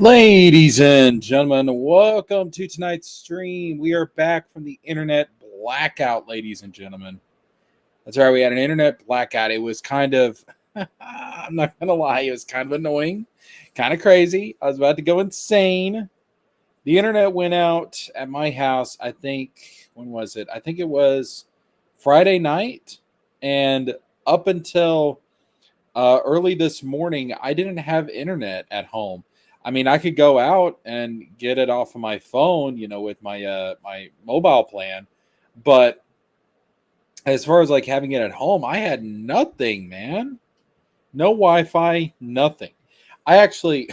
Ladies and gentlemen, welcome to tonight's stream. We are back from the internet blackout, ladies and gentlemen. That's right, we had an internet blackout. It was kind of, I'm not going to lie, it was kind of annoying, kind of crazy. I was about to go insane. The internet went out at my house, I think, when was it? I think it was Friday night. And up until early this morning, I didn't have internet at home. I mean, I could go out and get it off of my phone, with my my mobile plan, but as far as like having it at home, I had nothing, man. No Wi-Fi, nothing. I actually,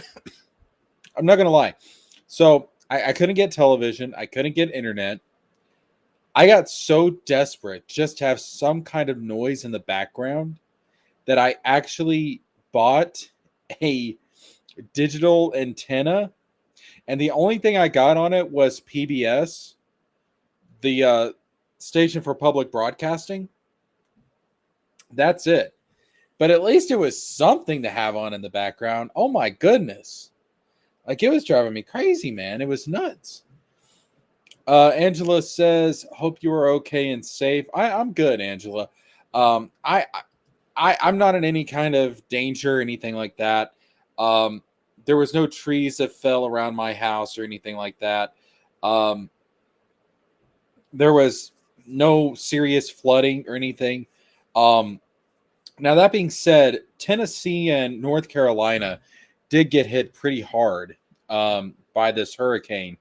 I'm not gonna lie. So I couldn't get television, I couldn't get internet. I got so desperate just to have some kind of noise in the background that I actually bought a digital antenna, and the only thing I got on it was PBS, the station for public broadcasting. That's it. But at least it was something to have on in the background. Oh my goodness. Like, it was driving me crazy, man. It was nuts. Angela says, hope you are okay and safe. I'm good, Angela. I'm not in any kind of danger or anything like that. There was no trees that fell around my house or anything like that. There was no serious flooding or anything. Now, that being said, Tennessee and North Carolina did get hit pretty hard by this hurricane.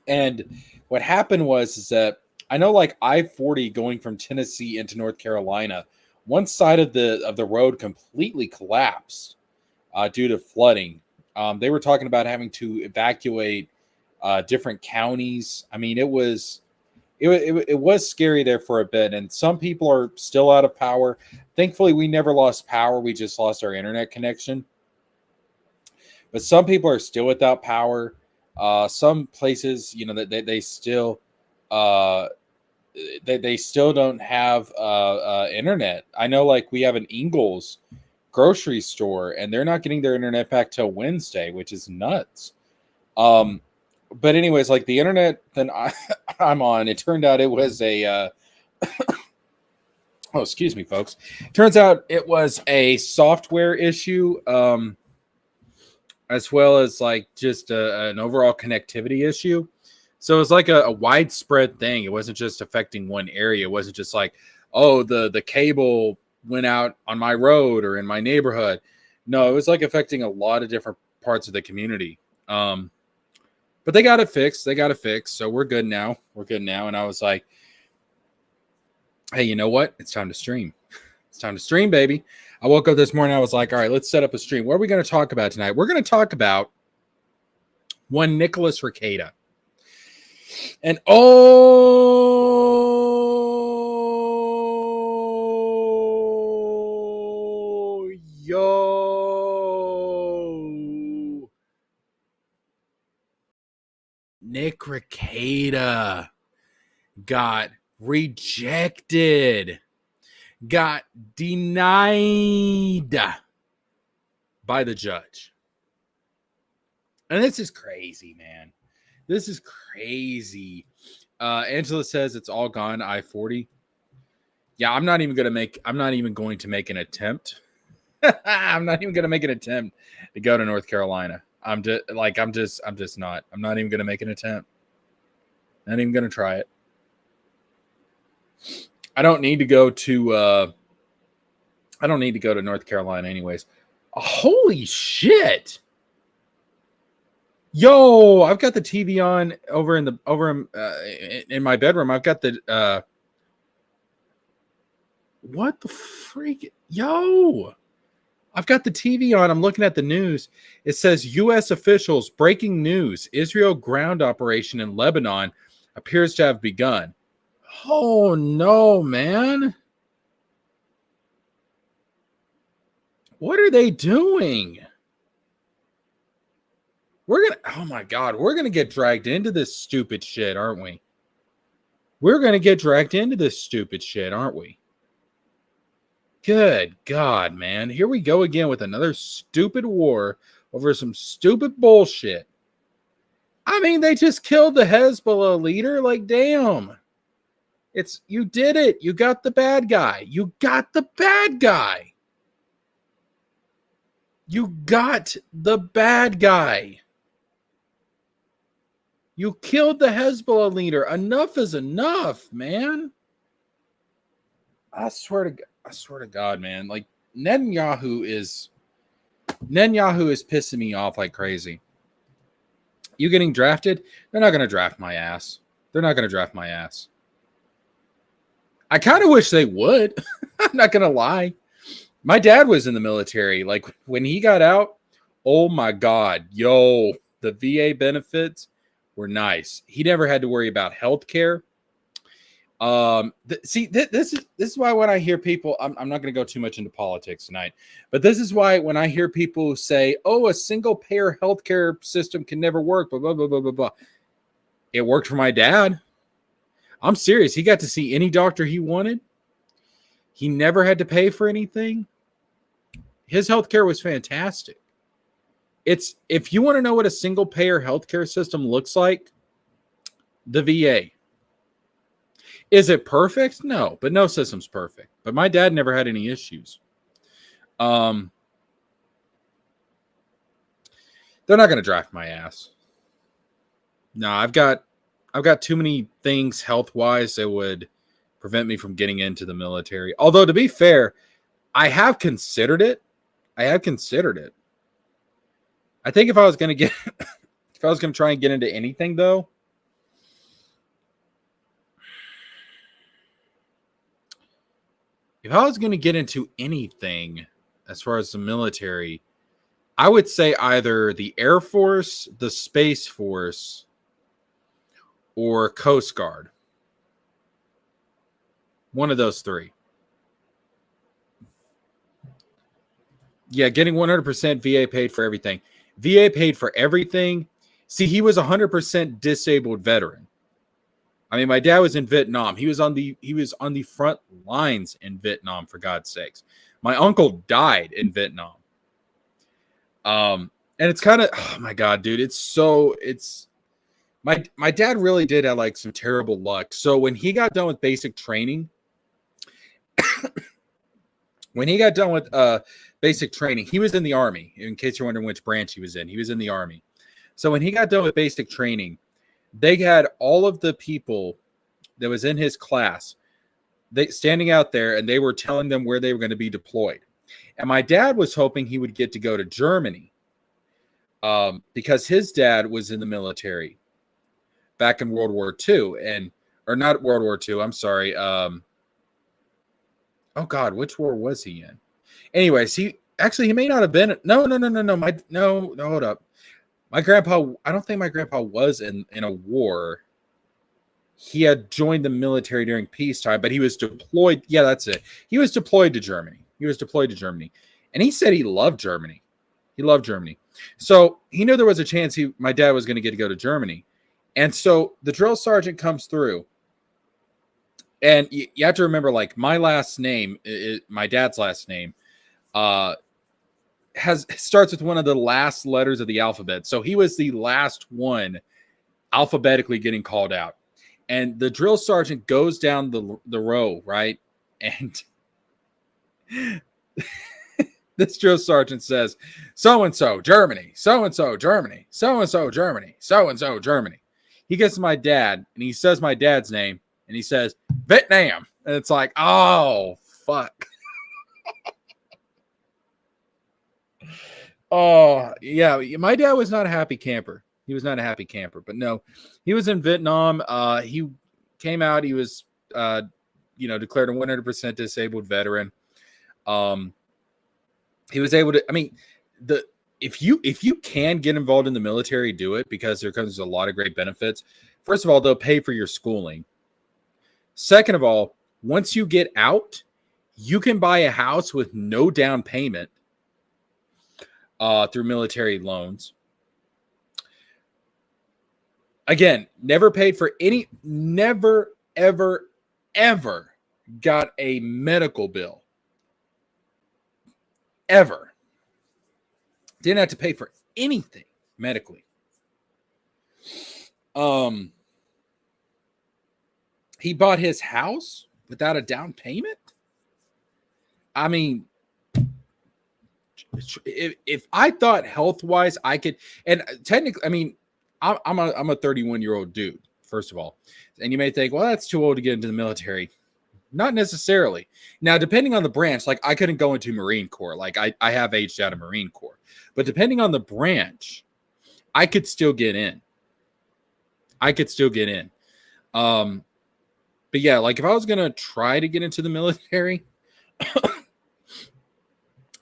And what happened was that I know, like, I-40 going from Tennessee into North Carolina, one side of the road completely collapsed due to flooding. They were talking about having to evacuate different counties. I mean, it was scary there for a bit, and some people are still out of power. Thankfully, we never lost power. We just lost our internet connection. But some people are still without power. Some places, they still they still don't have internet. I know, like, we have an Ingles grocery store, and they're not getting their internet back till Wednesday, which is nuts. But anyways, like, the internet that I'm on, it turned out it was a oh, excuse me, folks. Turns out it was a software issue, as well as, like, just an overall connectivity issue. So it was like a widespread thing. It wasn't just affecting one area. It wasn't just like, oh, the cable went out on my road or in my neighborhood. No, it was like affecting a lot of different parts of the community. But they got it fixed. So we're good now. And I was like, hey, you know what? It's time to stream. It's time to stream, baby. I woke up this morning. I was like, all right, let's set up a stream. What are we going to talk about tonight? We're going to talk about one Nicholas Rekieta. And Nick Rekieta got rejected, got denied by the judge. And this is crazy, man. This is crazy. Angela says it's all gone, I-40. Yeah, I'm not even going to make an attempt. I'm not even going to make an attempt to go to North Carolina. I'm just not. I'm not even going to make an attempt. Not even going to try it. I don't need to go to North Carolina anyways. Holy shit. Yo, I've got the TV on over in my bedroom. I've got the what the freak? Yo, I've got the TV on. I'm looking at the news. It says U.S. officials, breaking news: Israel ground operation in Lebanon appears to have begun. Oh no, man! What are they doing? Oh my God, we're gonna get dragged into this stupid shit, aren't we? We're gonna get dragged into this stupid shit, aren't we? Good God, man. Here we go again with another stupid war over some stupid bullshit. I mean, they just killed the Hezbollah leader. Like, damn. You did it. You got the bad guy. You got the bad guy. You got the bad guy. You killed the Hezbollah leader. Enough is enough, man. I swear to God, man. Like, Netanyahu is pissing me off like crazy. You getting drafted? They're not going to draft my ass. They're not going to draft my ass. I kind of wish they would. I'm not going to lie. My dad was in the military. Like, when he got out, oh my God, yo, the VA benefits were nice. He never had to worry about health care. This is why when I hear people, I'm not going to go too much into politics tonight, but this is why when I hear people say, oh, a single payer healthcare system can never work, blah, blah, blah, blah, blah, blah. It worked for my dad. I'm serious. He got to see any doctor he wanted. He never had to pay for anything. His healthcare was fantastic. If you want to know what a single payer healthcare system looks like, the VA. Is it perfect? No, but no system's perfect. But my dad never had any issues. They're not going to draft my ass. No, I've got too many things health-wise that would prevent me from getting into the military. Although, to be fair, I have considered it. I think if I was going to try and get into anything, though, if I was going to get into anything as far as the military, I would say either the Air Force, the Space Force, or Coast Guard. One of those three. Yeah, getting 100% VA paid for everything. VA paid for everything. See, he was 100% disabled veteran. I mean, my dad was in Vietnam. He was on the front lines in Vietnam, for God's sakes. My uncle died in Vietnam. And it's kind of, oh my God, dude, my dad really did have like some terrible luck. So when he got done with basic training, he was in the Army. In case you're wondering which branch he was in the Army. So when he got done with basic training, they had all of the people that was in his class standing out there, and they were telling them where they were going to be deployed. And my dad was hoping he would get to go to Germany because his dad was in the military back in World War II, or not World War II. I'm sorry. Oh God, which war was he in? Anyways, he may not have been. No. Hold up. My grandpa, I don't think my grandpa was in a war. He had joined the military during peacetime, but he was deployed. Yeah, that's it. He was deployed to Germany. And he said he loved Germany. So he knew there was a chance my dad was going to get to go to Germany. And so the drill sergeant comes through. And you have to remember, like, my last name, my dad's last name, starts with one of the last letters of the alphabet. So he was the last one alphabetically getting called out. And the drill sergeant goes down the row, right? And this drill sergeant says, so-and-so, Germany, so-and-so, Germany, so-and-so, Germany, so-and-so, Germany. He gets to my dad, and he says my dad's name, and he says, Vietnam. And it's like, oh, fuck. Oh, yeah. My dad was not a happy camper. But no, he was in Vietnam. He came out. He was, declared a 100% disabled veteran. He was able to, I mean, if you can get involved in the military, do it, because there comes a lot of great benefits. First of all, they'll pay for your schooling. Second of all, once you get out, you can buy a house with no down payment through military loans. Again, never ever got a medical bill. Ever. Didn't have to pay for anything medically. He bought his house without a down payment. I mean, if I thought health wise I could, and technically, I mean, I'm a 31-year-old dude, first of all, and you may think, well, that's too old to get into the military. Not necessarily. Now, depending on the branch, like I couldn't go into Marine Corps. Like I have aged out of Marine Corps, but depending on the branch, I could still get in. But yeah, like if I was gonna try to get into the military.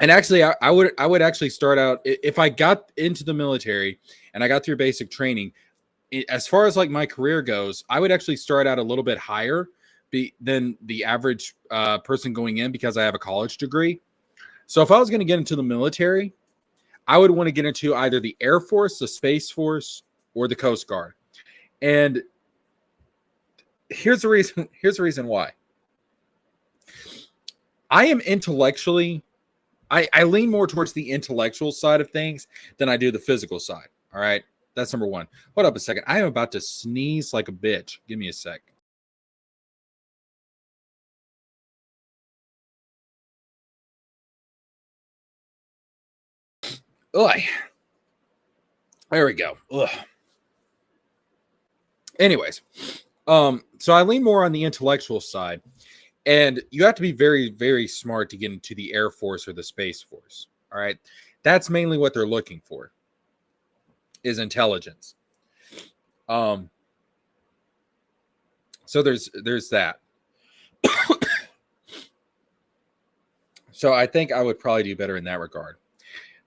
And actually, I would actually start out if I got into the military and I got through basic training. As far as like my career goes, I would actually start out a little bit higher than the average person going in because I have a college degree. So if I was going to get into the military, I would want to get into either the Air Force, the Space Force, or the Coast Guard. And here's the reason. Here's the reason why. I am intellectually. I lean more towards the intellectual side of things than I do the physical side. All right. That's number one. Hold up a second. I am about to sneeze like a bitch. Give me a sec. Ugh. There we go. Ugh. Anyways, so I lean more on the intellectual side. And you have to be very, very smart to get into the Air Force or the Space Force. All right. That's mainly what they're looking for is intelligence. So there's that. So I think I would probably do better in that regard.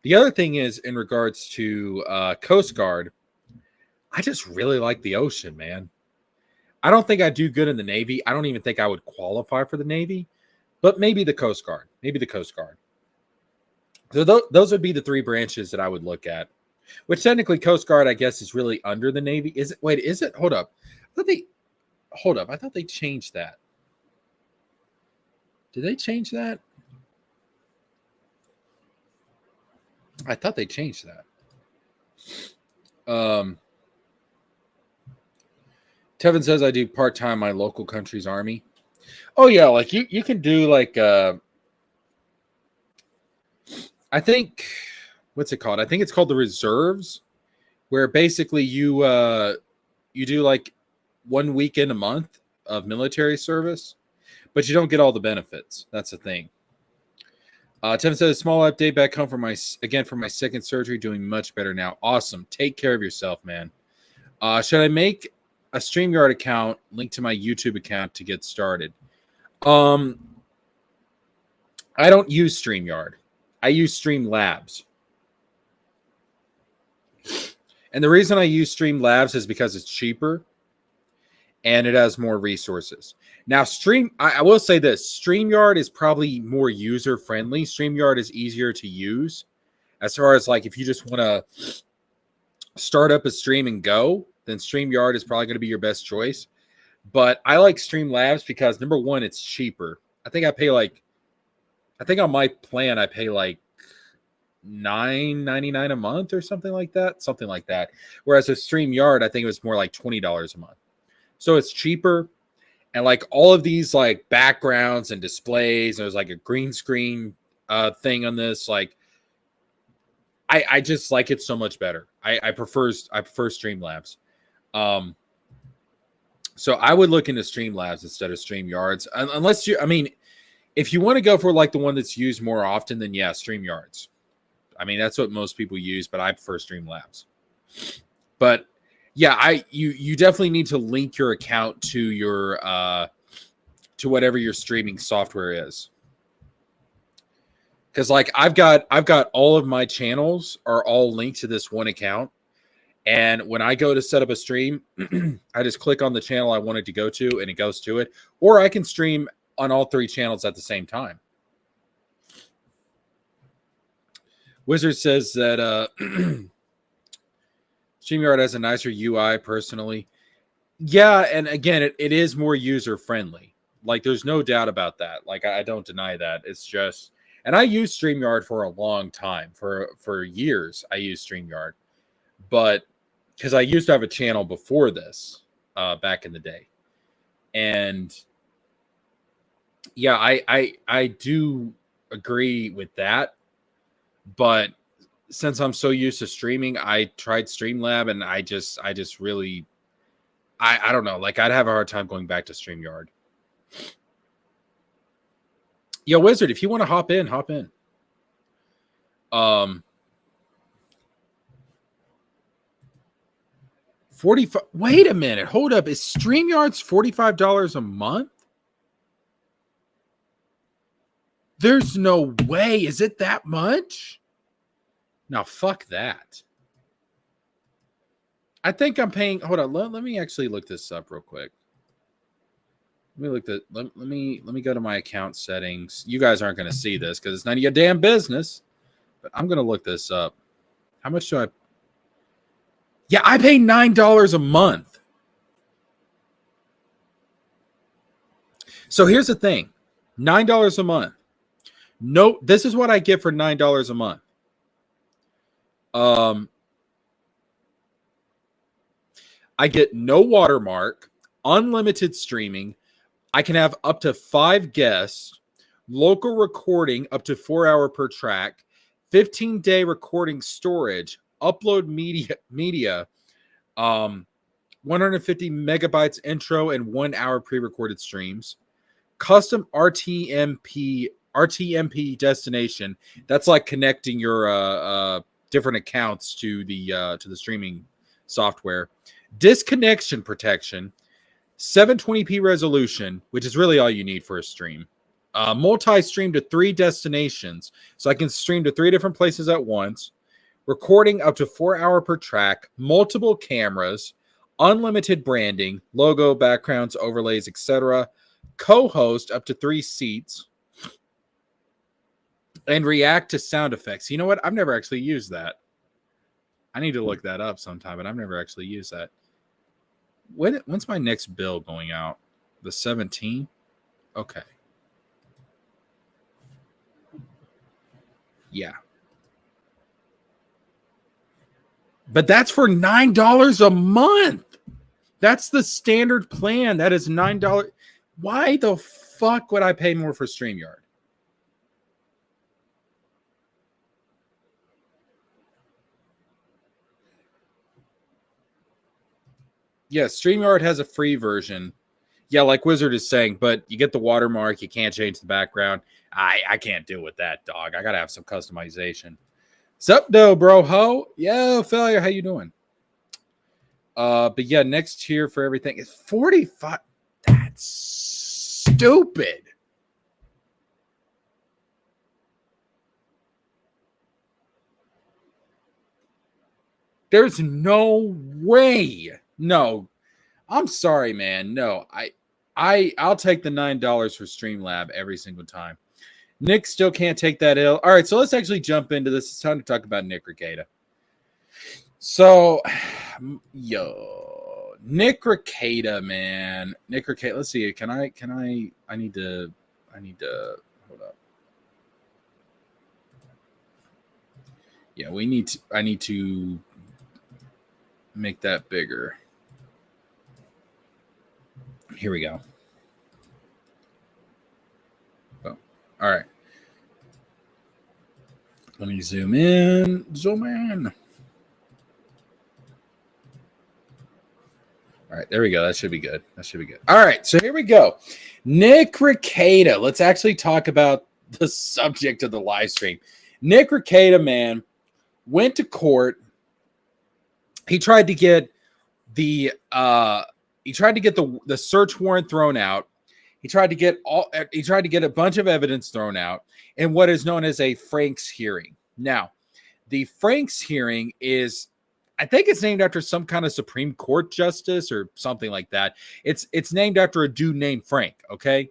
The other thing is in regards to Coast Guard, I just really like the ocean, man. I don't think I do good in the Navy. I don't even think I would qualify for the Navy, but maybe the Coast Guard. So those would be the three branches that I would look at, which technically Coast Guard, I guess, is really under the Navy. Is it? Wait, is it? Hold up. I thought they changed that. Did they change that? I thought they changed that. Tevin says I do part-time my local country's army. Oh yeah, like you can do like I think what's it called? I think it's called the reserves, where basically you do like 1 weekend a month of military service, but you don't get all the benefits. That's the thing. Tevin says small update back home for my second surgery, doing much better now. Awesome. Take care of yourself, man. Should I make a StreamYard account linked to my YouTube account to get started? I don't use StreamYard. I use Streamlabs. And the reason I use Streamlabs is because it's cheaper and it has more resources. Now, I will say this, StreamYard is probably more user-friendly. StreamYard is easier to use as far as like if you just want to start up a stream and go, then StreamYard is probably going to be your best choice. But I like Streamlabs because, number one, it's cheaper. I think on my plan, I pay like $9.99 a month or something like that. Whereas with StreamYard, I think it was more like $20 a month. So it's cheaper. And like all of these like backgrounds and displays, there's like a green screen thing on this. Like I just like it so much better. I prefer Streamlabs. So I would look into Streamlabs instead of StreamYards. Unless if you want to go for like the one that's used more often, then yeah, StreamYards. I mean, that's what most people use, but I prefer Streamlabs. But yeah, you definitely need to link your account to your to whatever your streaming software is. Because like I've got all of my channels are all linked to this one account. And when I go to set up a stream, I just click on the channel I wanted to go to and it goes to it. Or I can stream on all three channels at the same time. Wizard says that StreamYard has a nicer UI personally. Yeah, and again, it is more user-friendly. Like, there's no doubt about that. Like, I don't deny that. It's just, And I used StreamYard for a long time. For years, I used StreamYard. But because I used to have a channel before this, back in the day. And yeah, I do agree with that. But since I'm so used to streaming, I tried Streamlab and I just really I don't know, like I'd have a hard time going back to StreamYard. Yo, Wizard, if you want to hop in, hop in. 45. Wait a minute. Hold up. Is StreamYard's $45 a month? There's no way. Is it that much? Now, fuck that. I think I'm paying. Hold on. Let me actually look this up real quick. Let me go to my account settings. You guys aren't going to see this because it's none of your damn business. But I'm going to look this up. How much do I? Yeah, I pay $9 a month. So here's the thing. $9 a month. No, this is what I get for $9 a month. I get no watermark, unlimited streaming. I can have up to 5 guests, local recording up to 4 hours per track, 15-day recording storage, upload media, 150 megabytes intro and 1 hour pre-recorded streams, custom RTMP destination. That's like connecting your different accounts to the streaming software. Disconnection protection, 720p resolution, which is really all you need for a stream. Multi-stream to 3 destinations, so I can stream to 3 different places at once. Recording up to 4 hours per track, multiple cameras, unlimited branding, logo, backgrounds, overlays, etc. Co-host up to 3 seats, and react to sound effects. You know what? I've never actually used that. I need to look that up sometime, but I've never actually used that. When's my next bill going out? The 17th? Okay. Yeah. But that's for $9 a month. That's the standard plan. That is $9. Why the fuck would I pay more for StreamYard? Yeah, StreamYard has a free version. Yeah, like Wizard is saying, but you get the watermark. You can't change the background. I can't deal with that, dog. I got to have some customization. Sup, though, bro, ho? Yo, failure, how you doing? But yeah, next tier for everything is 45. That's stupid. There's no way. No, I'm sorry, man. No, I'll take the $9 for Streamlab every single time. Nick still can't take that ill. All right, so let's actually jump into this. It's time to talk about Nick Rekieta. So, yo, Nick Rekieta, man. Nick Rekieta. Let's see. I need to hold up. Yeah, I need to make that bigger. Here we go. Oh, all right. Let me zoom in. All right, there we go. That should be good. All right, so here we go. Nick Rekieta. Let's actually talk about the subject of the live stream. Nick Rekieta, man, went to court. He tried to get the search warrant thrown out. He tried to get a bunch of evidence thrown out in what is known as a Franks hearing. Now, the Franks hearing is, I think it's named after some kind of Supreme Court justice or something like that. It's named after a dude named Frank, okay?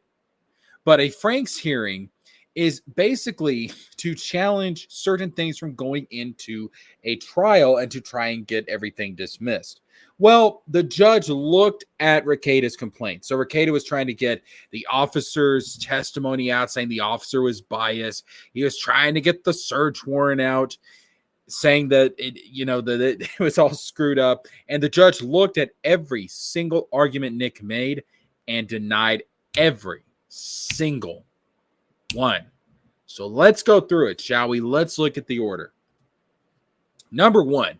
But a Franks hearing is basically to challenge certain things from going into a trial and to try and get everything dismissed. Well, the judge looked at Rekieta's complaint. So Rekieta was trying to get the officer's testimony out, saying the officer was biased. He was trying to get the search warrant out, saying that it was all screwed up. And the judge looked at every single argument Nick made and denied every single one. So let's go through it, shall we? Let's look at the order. Number one,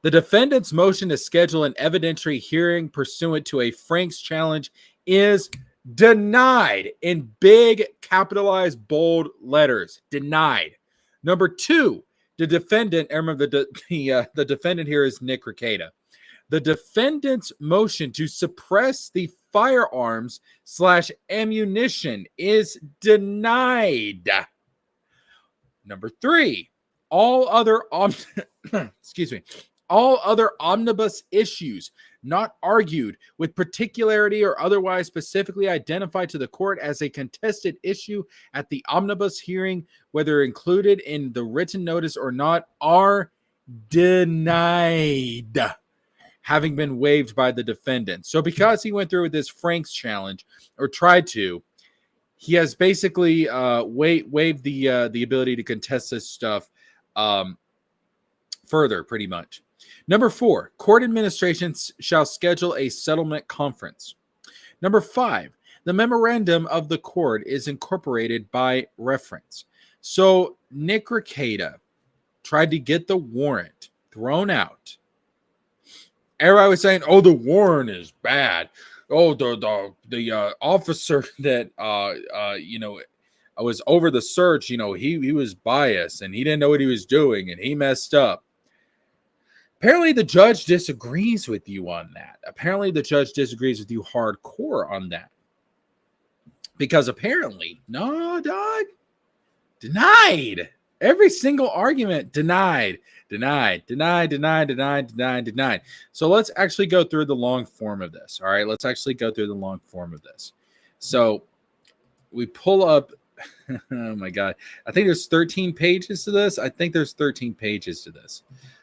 the defendant's motion to schedule an evidentiary hearing pursuant to a Frank's challenge is denied in big capitalized bold letters. Denied. Number two, the defendant, remember the defendant here is Nick Rekieta. The defendant's motion to suppress the firearms / ammunition is denied. Number three, all other all other omnibus issues not argued with particularity or otherwise specifically identified to the court as a contested issue at the omnibus hearing, whether included in the written notice or not, are denied, having been waived by the defendant. So because he went through with this Frank's challenge, or tried to, he has basically waived the ability to contest this stuff further, pretty much. Number four, court administration shall schedule a settlement conference. Number five, the memorandum of the court is incorporated by reference. So Nick Rekieta tried to get the warrant thrown out. Everybody was saying, "Oh, the warrant is bad. Oh, the officer that was over the search, he was biased and he didn't know what he was doing and he messed up." Apparently, the judge disagrees with you on that. Apparently, the judge disagrees with you hardcore on that. Because apparently, no, dog, denied. Every single argument denied. So let's actually go through the long form of this. All right, let's actually go through the long form of this. So we pull up. Oh my God. I think there's 13 pages to this.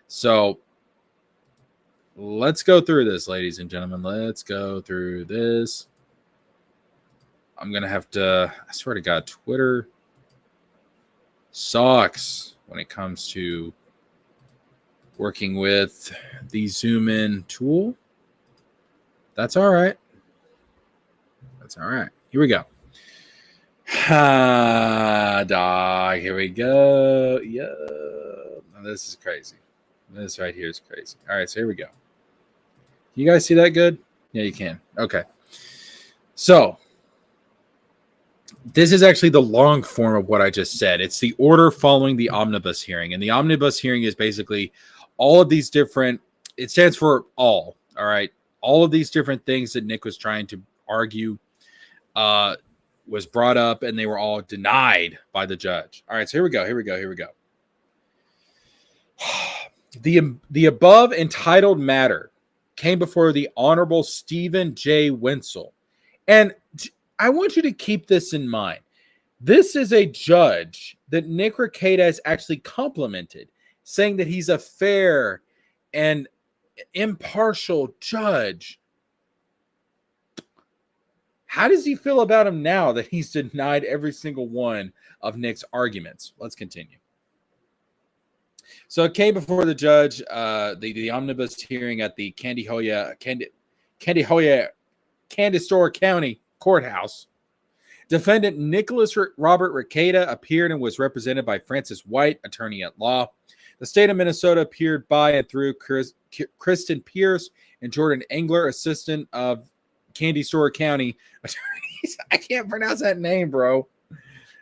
So let's go through this, ladies and gentlemen. Let's go through this. I'm going to have to, I swear to God, Twitter sucks when it comes to working with the zoom in tool. That's all right. Here we go. Dog. Here we go. Yeah. This is crazy. This right here is crazy. All right. So here we go. You guys see that good? Yeah, you can. Okay. So this is actually the long form of what I just said. It's the order following the omnibus hearing. And the omnibus hearing is basically all of these different, it stands for all right? All of these different things that Nick was trying to argue was brought up, and they were all denied by the judge. All right, so here we go. The above entitled matter came before the Honorable Stephen J. Wenzel. And I want you to keep this in mind. This is a judge that Nick Rekieta has actually complimented, saying that he's a fair and impartial judge. How does he feel about him now that he's denied every single one of Nick's arguments? Let's continue. So it came before the judge, the omnibus hearing at the Candistour County Courthouse. Defendant Nicholas Robert Rekieta appeared and was represented by Francis White, attorney at law. The state of Minnesota appeared by and through Kristen Pierce and Jordan Engler, assistant of Candistour County attorneys. I can't pronounce that name, bro.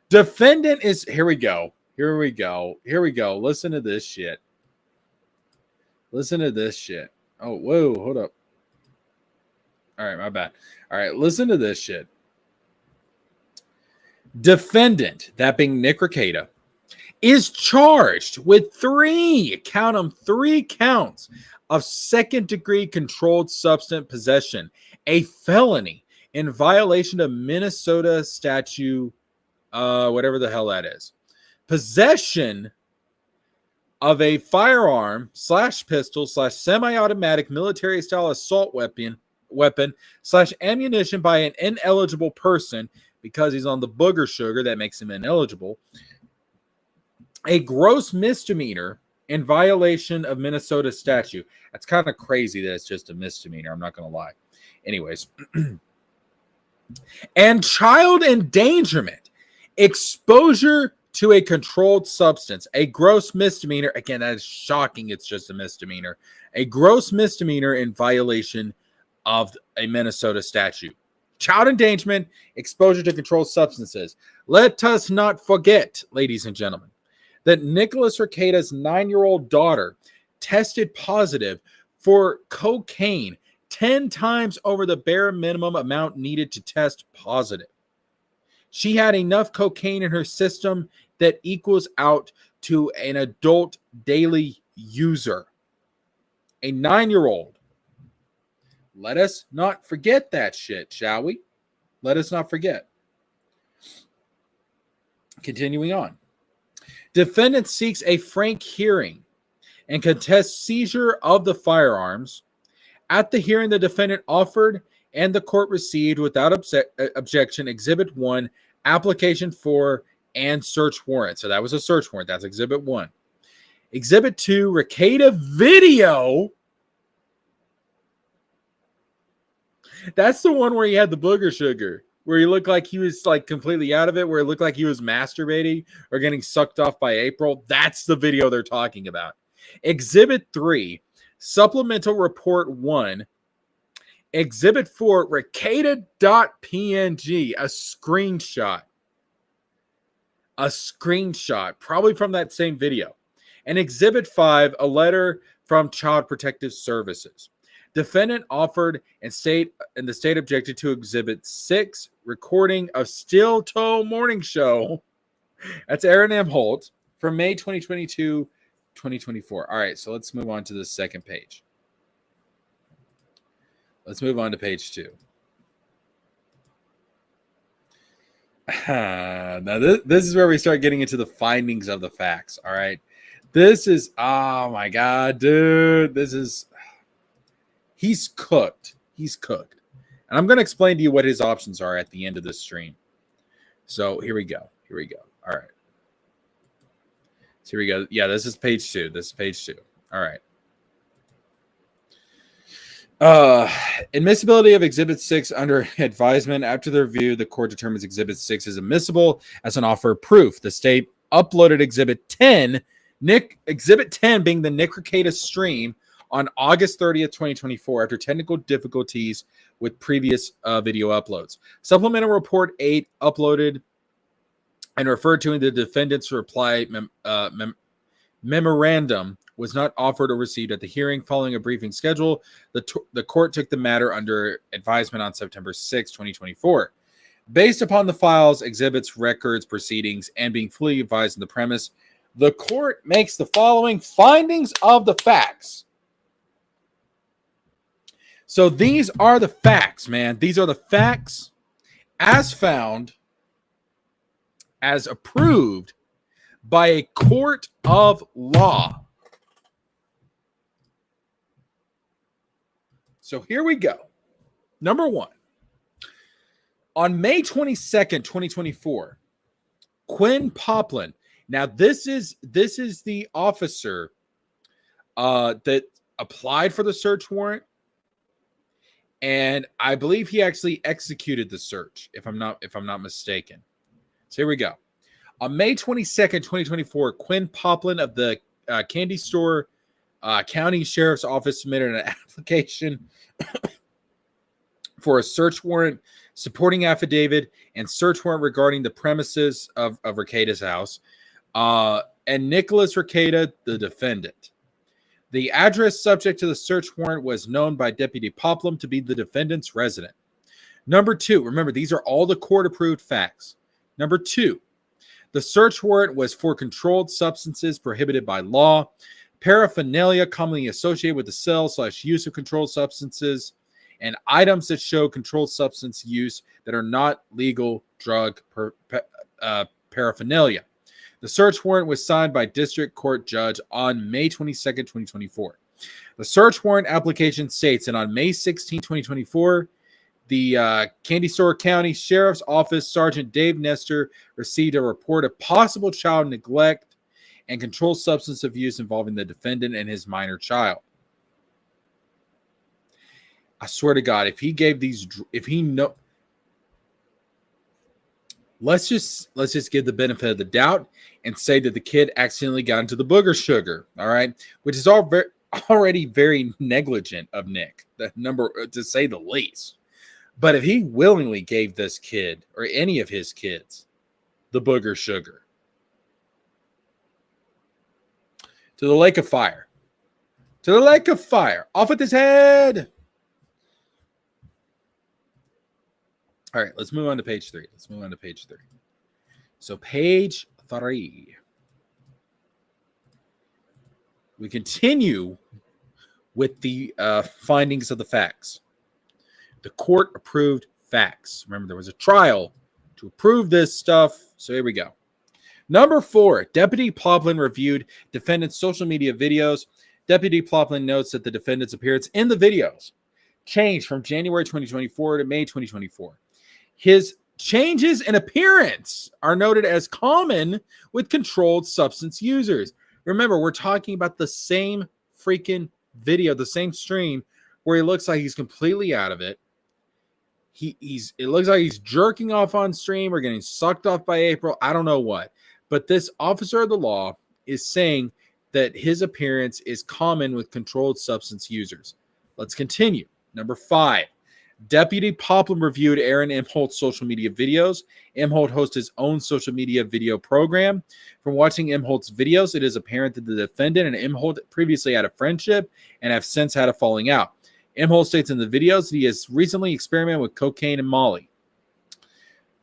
Defendant is, here we go. Listen to this shit. Oh, whoa, hold up. All right, my bad. All right, listen to this shit. Defendant, that being Nick Rekieta, is charged with three counts of second-degree controlled substance possession, a felony in violation of Minnesota statute whatever the hell that is. Possession of a firearm / pistol / semi-automatic military style assault weapon / ammunition by an ineligible person because he's on the booger sugar that makes him ineligible. A gross misdemeanor in violation of Minnesota statute. That's kind of crazy that it's just a misdemeanor. I'm not going to lie. Anyways. And child endangerment. Exposure to a controlled substance. A gross misdemeanor. Again, that is shocking. It's just a misdemeanor. A gross misdemeanor in violation of a Minnesota statute. Child endangerment. Exposure to controlled substances. Let us not forget, ladies and gentlemen, that Nicholas Rekieta's 9-year-old daughter tested positive for cocaine 10 times over the bare minimum amount needed to test positive. She had enough cocaine in her system that equals out to an adult daily user. A 9-year-old. Let us not forget that shit, shall we? Let us not forget. Continuing on. Defendant seeks a frank hearing and contests seizure of the firearms. At the hearing, the defendant offered and the court received without objection Exhibit 1, application for and search warrant. So that was a search warrant. That's Exhibit 1. Exhibit 2, Rekieta video. That's the one where he had the booger sugar, where he looked like he was like completely out of it, where it looked like he was masturbating or getting sucked off by April. That's the video they're talking about. Exhibit 3, Supplemental Report 1. Exhibit 4, Rekieta.png, a screenshot. A screenshot, probably from that same video. And Exhibit 5, a letter from Child Protective Services. Defendant offered and the state objected to Exhibit 6, recording of Steel Toe Morning Show. That's Aaron M. Holt from May 2022, 2024. All right, so let's move on to the second page. Let's move on to page 2. Now, this is where we start getting into the findings of the facts, all right? This is, oh my God, dude. This is, he's cooked. He's cooked. And I'm going to explain to you what his options are at the end of this stream. So here we go. Here we go. All right. So here we go. Yeah, this is page 2. This is page 2. All right. Admissibility of Exhibit 6 under advisement. After the review, the court determines Exhibit 6 is admissible as an offer of proof. The state uploaded Exhibit 10, Exhibit 10 being the Nick Rekieta stream, on August 30th, 2024, after technical difficulties with previous video uploads. Supplemental Report 8 uploaded and referred to in the defendant's reply memorandum was not offered or received at the hearing. Following a briefing schedule, the court took the matter under advisement on September 6, 2024. Based upon the files, exhibits, records, proceedings, and being fully advised on the premise, the court makes the following findings of the facts. So these are the facts, man. These are the facts as found, as approved by a court of law. So here we go. Number 1. On May 22nd, 2024, Quinn Poplin. Now, this is the officer that applied for the search warrant. And I believe he actually executed the search, if I'm not mistaken. So here we go. On May 22nd, 2024, Quinn Poplin of the Candy Store County Sheriff's Office submitted an application for a search warrant, supporting affidavit, and search warrant regarding the premises of Rekieta's house, and Nicholas Rekieta, the defendant. The address subject to the search warrant was known by Deputy Poplin to be the defendant's resident. Number 2, remember, these are all the court-approved facts. Number 2, the search warrant was for controlled substances prohibited by law, paraphernalia commonly associated with the sale/use of controlled substances, and items that show controlled substance use that are not legal drug paraphernalia. The search warrant was signed by District Court Judge on May 22nd, 2024. The search warrant application states that on May 16, 2024, the Candy Store County Sheriff's Office Sergeant Dave Nestor received a report of possible child neglect and controlled substance abuse involving the defendant and his minor child. I swear to God, if he gave these, if he know, let's just give the benefit of the doubt and say that the kid accidentally got into the booger sugar, all right, which is already very negligent of Nick, the number to say the least. But if he willingly gave this kid or any of his kids the booger sugar to the lake of fire, off with his head. All right, let's move on to page 3. So page 3. We continue with the findings of the facts. The court approved facts. Remember, there was a trial to approve this stuff. So here we go. Number 4, Deputy Ploplin reviewed defendant's social media videos. Deputy Ploplin notes that the defendant's appearance in the videos changed from January 2024 to May 2024. His changes in appearance are noted as common with controlled substance users. Remember, we're talking about the same freaking video, the same stream where he looks like he's completely out of it. It looks like he's jerking off on stream or getting sucked off by April. I don't know what. But this officer of the law is saying that his appearance is common with controlled substance users. Let's continue. Number 5. Deputy Poplin reviewed Aaron Imholt's social media videos. Imholt hosts his own social media video program. From watching Imholt's videos, it is apparent that the defendant and Imholt previously had a friendship and have since had a falling out. Imholt states in the videos that he has recently experimented with cocaine and Molly.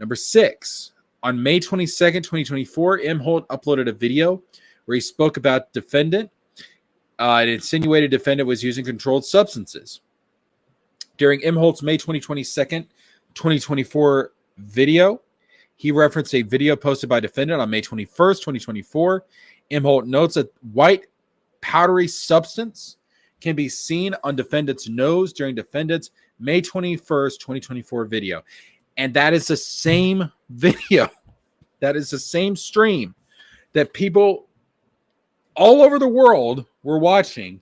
Number 6. On May 22nd, 2024, Imholt uploaded a video where he spoke about defendant. It insinuated defendant was using controlled substances. During Imholt's May 22nd, 2024 video, he referenced a video posted by defendant on May 21st, 2024. Imholt notes that white powdery substance can be seen on defendant's nose during defendant's May 21st, 2024 video. And that is the same video. That is the same stream that people all over the world were watching.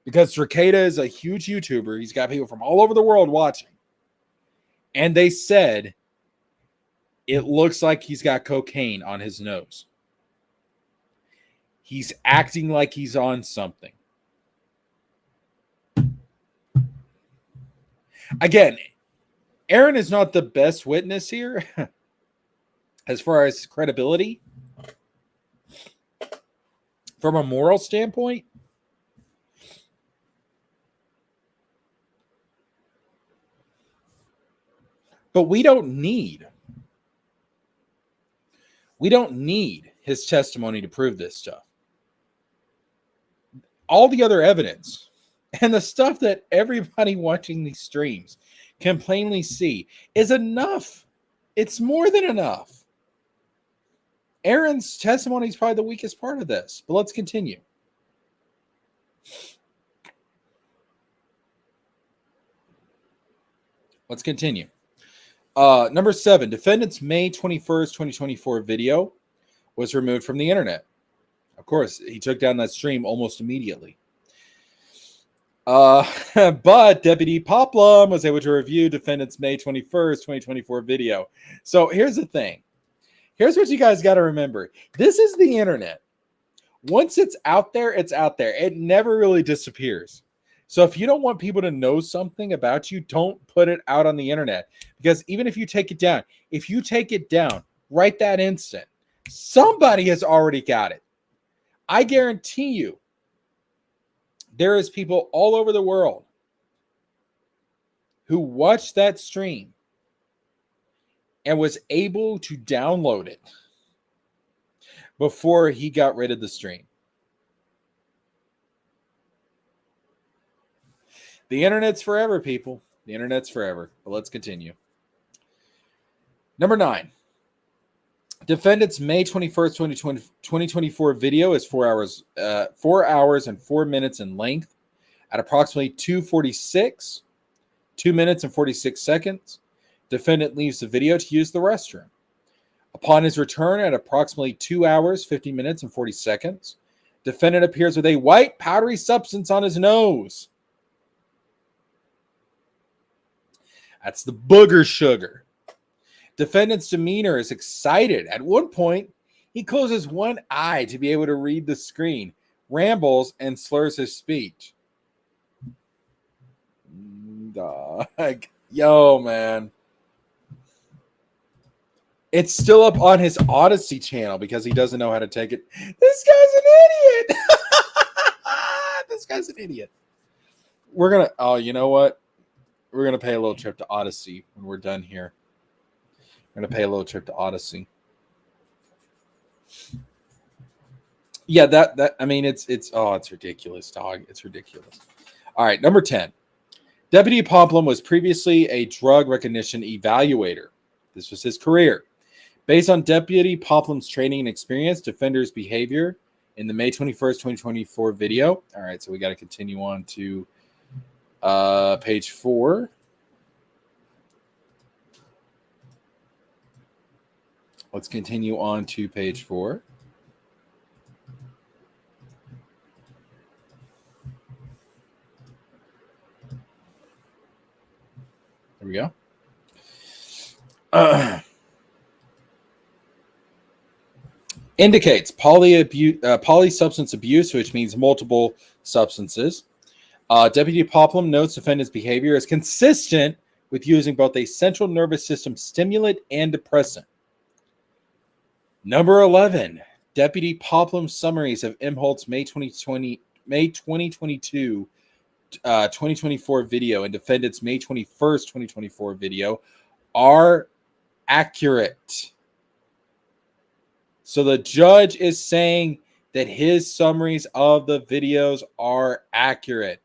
Because Rekieta is a huge YouTuber. He's got people from all over the world watching. And they said it looks like he's got cocaine on his nose. He's acting like he's on something. Again, Aaron is not the best witness here as far as credibility. From a moral standpoint, but we don't need his testimony to prove this stuff. All the other evidence and the stuff that everybody watching these streams can plainly see is enough. It's more than enough. Aaron's testimony is probably the weakest part of this, but let's continue. Number 7, defendant's May 21st, 2024 video was removed from the internet. Of course, he took down that stream almost immediately. But Deputy Poplin was able to review defendant's May 21st, 2024 video. So here's the thing. Here's what you guys got to remember. This is the internet. Once it's out there, it's out there. It never really disappears. So if you don't want people to know something about you, don't put it out on the internet. Because even if you take it down, right that instant, somebody has already got it. I guarantee you, there is people all over the world who watched that stream and was able to download it before he got rid of the stream. The internet's forever, people. The internet's forever. But let's continue. Number 9. Defendant's May 21st, 2024 video is 4 hours and 4 minutes in length at approximately 2:46, 2 minutes and 46 seconds. Defendant leaves the video to use the restroom. Upon his return at approximately 2 hours, 50 minutes and 40 seconds, defendant appears with a white powdery substance on his nose. That's the booger sugar. Defendant's demeanor is excited. At one point, he closes one eye to be able to read the screen, rambles, and slurs his speech. Dog. Yo, man. It's still up on his Odyssey channel because he doesn't know how to take it. This guy's an idiot. This guy's an idiot. We're going to, oh, you know what? We're going to pay a little trip to Odyssey when we're done here. We're going to pay a little trip to Odyssey. Yeah, I mean, it's ridiculous, dog. It's ridiculous. All right, number 10. Deputy Pomplum was previously a drug recognition evaluator. This was his career. Based on Deputy Pomplum's training and experience, defender's behavior in the May 21st, 2024 video. All right, so we got to continue on to page 4. Let's continue on to page 4. There we go. Indicates polysubstance abuse, which means multiple substances. Deputy Pomplum notes defendant's behavior is consistent with using both a central nervous system stimulant and depressant. Number 11, Deputy Pomplum's summaries of Imholt's May 2022 2024 video and defendant's May 21st, 2024 video are accurate. So the judge is saying that his summaries of the videos are accurate.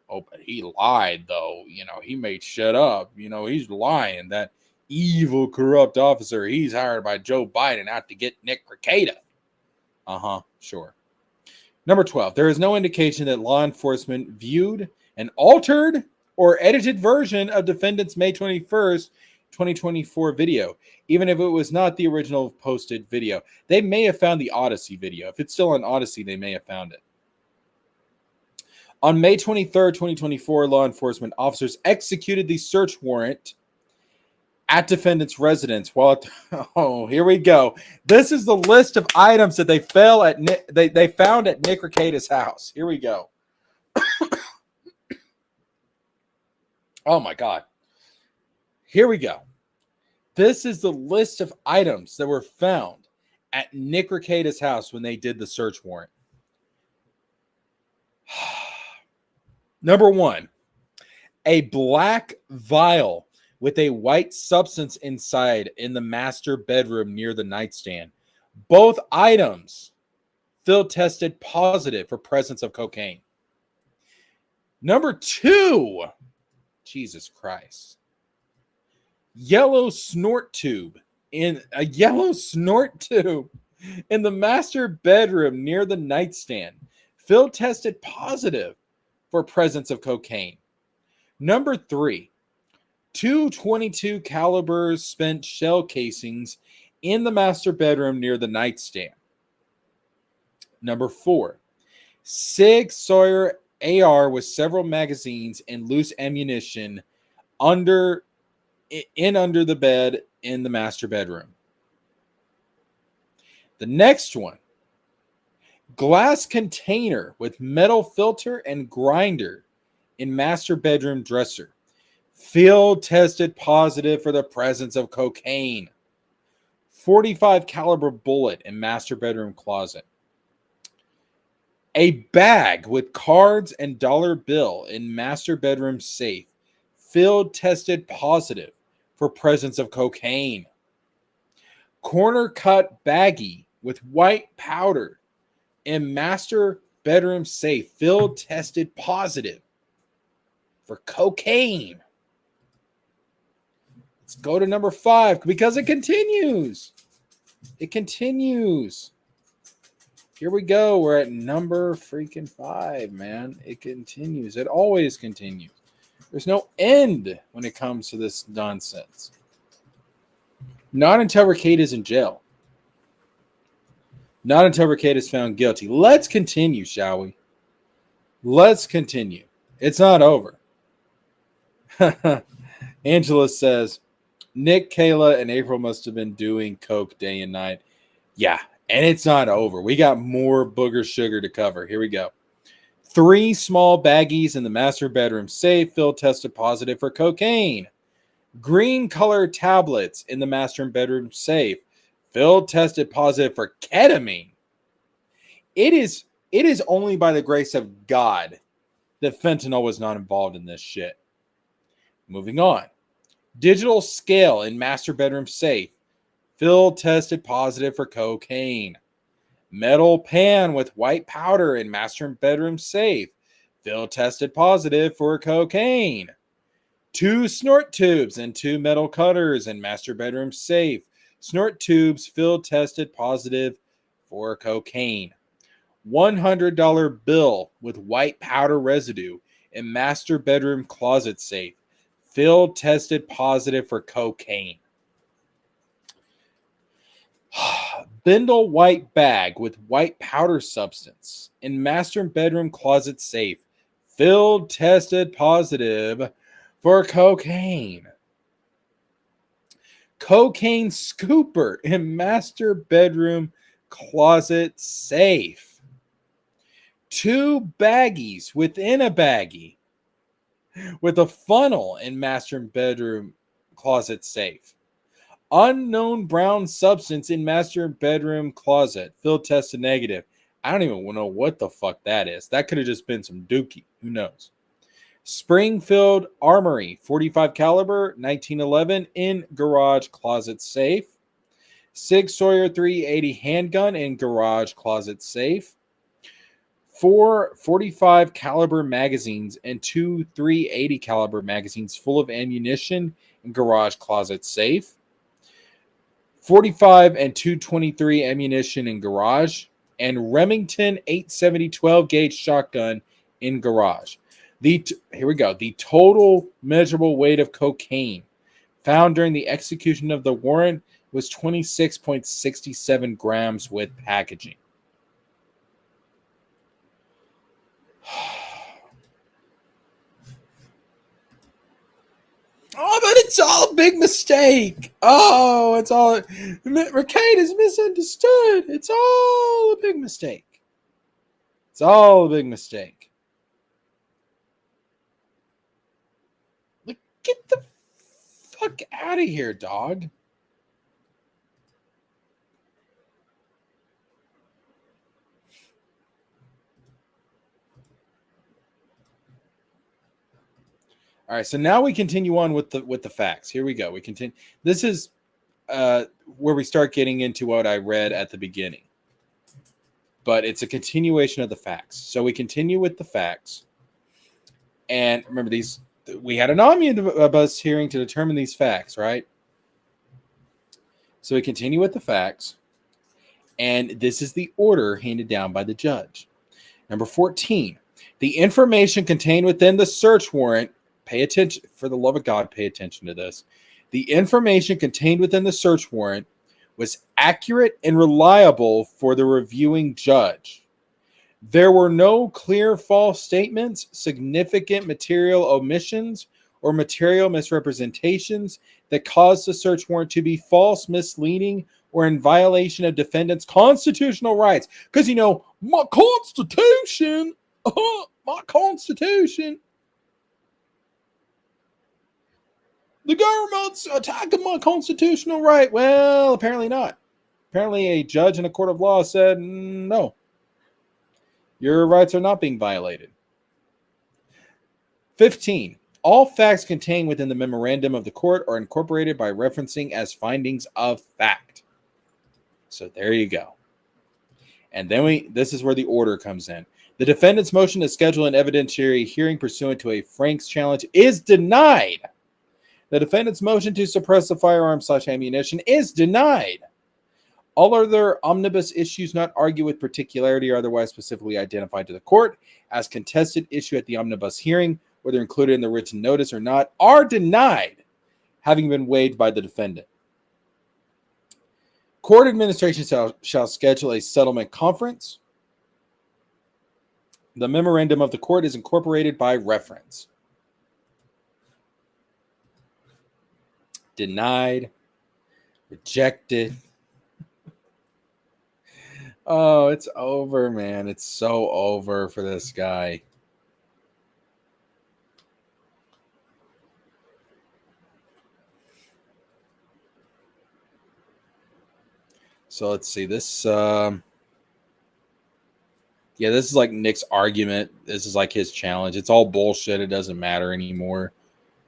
Oh, but he lied, though. You know, he made shit up. You know, he's lying. That evil, corrupt officer, he's hired by Joe Biden out to get Nick Rekieta. Sure. Number 12, there is no indication that law enforcement viewed an altered or edited version of defendant's May 21st, 2024 video, even if it was not the original posted video. They may have found the Odyssey video. If it's still on Odyssey, they may have found it. On May 23rd, 2024, law enforcement officers executed the search warrant at defendant's residence. Oh, here we go. This is the list of items that they found at Nick Rekieta's house. Here we go. Oh my God. Here we go. This is the list of items that were found at Nick Rekieta's house when they did the search warrant. Number 1, a black vial with a white substance inside in the master bedroom near the nightstand. Both items field tested positive for presence of cocaine. Number 2, Jesus Christ. Yellow snort tube in the master bedroom near the nightstand. Field tested positive for presence of cocaine. Number 3, 2.22 caliber spent shell casings in the master bedroom near the nightstand. Number 4, Sig Sauer AR with several magazines and loose ammunition under the bed in the master bedroom. The next one, glass container with metal filter and grinder in master bedroom dresser. Field tested positive for the presence of cocaine. 45 caliber bullet in master bedroom closet. A bag with cards and dollar bill in master bedroom safe. Field tested positive for presence of cocaine. Corner cut baggie with white powder in master bedroom safe. Field tested positive for cocaine. Let's go to number 5 because it continues. It continues. Here we go. We're at number freaking 5, man. It continues. It always continues. There's no end when it comes to this nonsense. Not until Rekieta is in jail. Not until Rekieta is found guilty. Let's continue, shall we? Let's continue. It's not over. Angela says, Nick, Kayla, and April must have been doing coke day and night. Yeah, and it's not over. We got more booger sugar to cover. Here we go. 3 small baggies in the master bedroom safe. Phil tested positive for cocaine. Green colored tablets in the master bedroom safe. Phil tested positive for ketamine. It is only by the grace of God that fentanyl was not involved in this shit. Moving on. Digital scale in master bedroom safe. Phil tested positive for cocaine. Metal pan with white powder in master bedroom safe. Phil tested positive for cocaine. 2 snort tubes and 2 metal cutters in master bedroom safe. Snort tubes. Phil tested positive for cocaine. $100 bill with white powder residue in master bedroom closet safe. Phil tested positive for cocaine. Bindle white bag with white powder substance in master bedroom closet safe. Phil tested positive for cocaine. Cocaine scooper in master bedroom closet safe. 2 baggies within a baggie with a funnel in master bedroom closet safe. Unknown brown substance in master bedroom closet. Phil tested negative. I don't even know what the fuck that is. That could have just been some dookie. Who knows? Springfield Armory, 45 caliber, 1911 in garage closet safe. Sig Sauer 380 handgun in garage closet safe. 4 45 caliber magazines and 2 380 caliber magazines full of ammunition in garage closet safe. 45 and 223 ammunition in garage, and Remington 870 12 gauge shotgun in garage. Here we go. The total measurable weight of cocaine found during the execution of the warrant was 26.67 grams with packaging. Oh, but it's all a big mistake. Oh, it's all... Rekieta is misunderstood. It's all a big mistake. It's all a big mistake. Look, get the fuck out of here, dog. All right, so now we continue on with the facts. Here we go. We continue. This is where we start getting into what I read at the beginning, but it's a continuation of the facts. So we continue with the facts, and remember these. We had an omnibus hearing to determine these facts, right? So we continue with the facts, and this is the order handed down by the judge. Number 14, the information contained within the search warrant. Pay attention, for the love of God, pay attention to this. The information contained within the search warrant was accurate and reliable for the reviewing judge. There were no clear false statements, significant material omissions, or material misrepresentations that caused the search warrant to be false, misleading, or in violation of defendant's constitutional rights. Because, my Constitution, my Constitution. The government's attacking my constitutional right. Well, apparently not. Apparently a judge in a court of law said, no, your rights are not being violated. 15. All facts contained within the memorandum of the court are incorporated by referencing as findings of fact. So there you go. And then this is where the order comes in. The defendant's motion to schedule an evidentiary hearing pursuant to a Frank's challenge is denied. The defendant's motion to suppress the firearm/ammunition is denied. All other omnibus issues not argued with particularity or otherwise specifically identified to the court as contested issue at the omnibus hearing, whether included in the written notice or not, are denied, having been waived by the defendant. Court administration shall schedule a settlement conference. The memorandum of the court is incorporated by reference. Denied. Rejected. Oh, it's over, man. It's so over for this guy. So let's see this. Yeah, this is like Nick's argument. This is like his challenge. It's all bullshit. It doesn't matter anymore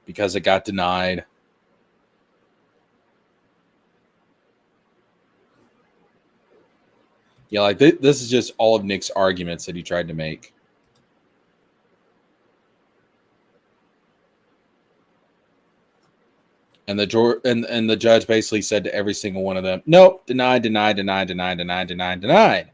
because it got denied. Yeah, like this is just all of Nick's arguments that he tried to make. And the judge basically said to every single one of them, nope, denied, denied, denied, denied, denied, denied, denied.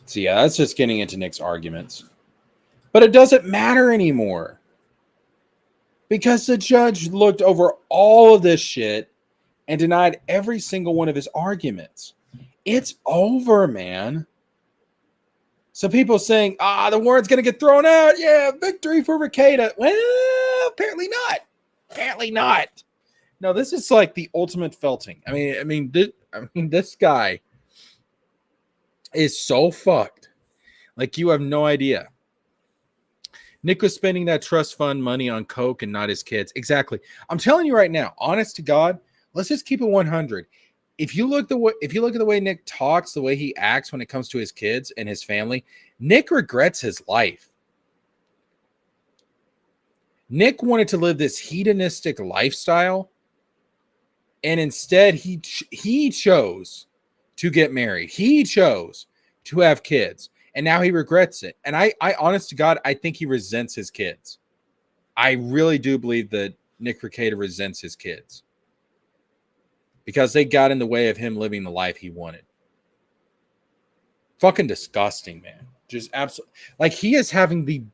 So yeah, that's just getting into Nick's arguments. But it doesn't matter anymore. Because the judge looked over all of this shit and denied every single one of his arguments. It's over, man. So people saying, the warrant's going to get thrown out. Yeah, victory for Rekieta. Well, apparently not. Apparently not. No, this is like the ultimate felting. I mean, this guy is so fucked. Like, you have no idea. Nick was spending that trust fund money on coke and not his kids. Exactly. I'm telling you right now, honest to God, let's just keep it 100. If you look at the way Nick talks, the way he acts when it comes to his kids and his family, Nick regrets his life. Nick wanted to live this hedonistic lifestyle, and instead he chose to get married. He chose to have kids, and now he regrets it. And I honest to God, I think he resents his kids. I really do believe that Nick Rekieta resents his kids because they got in the way of him living the life he wanted. Fucking disgusting, man. Just absolutely. Like, he is having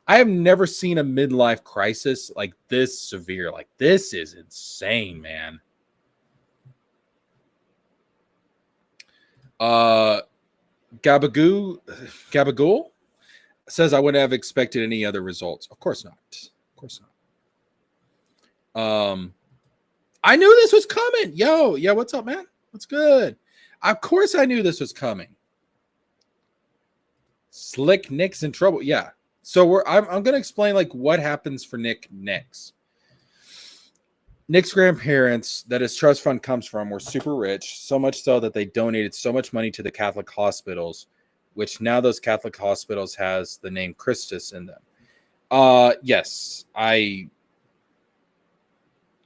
I have never seen a midlife crisis like this severe. Like, this is insane, man. Gabagool says, I wouldn't have expected any other results. Of course not. Of course not. I knew this was coming. Yo, what's up, man? What's good? Of course I knew this was coming. Slick Nick's in trouble. Yeah. So I'm going to explain like what happens for Nick next. Nick's grandparents that his trust fund comes from were super rich, so much so that they donated so much money to the Catholic hospitals, which now those Catholic hospitals has the name Christus in them. Yes, I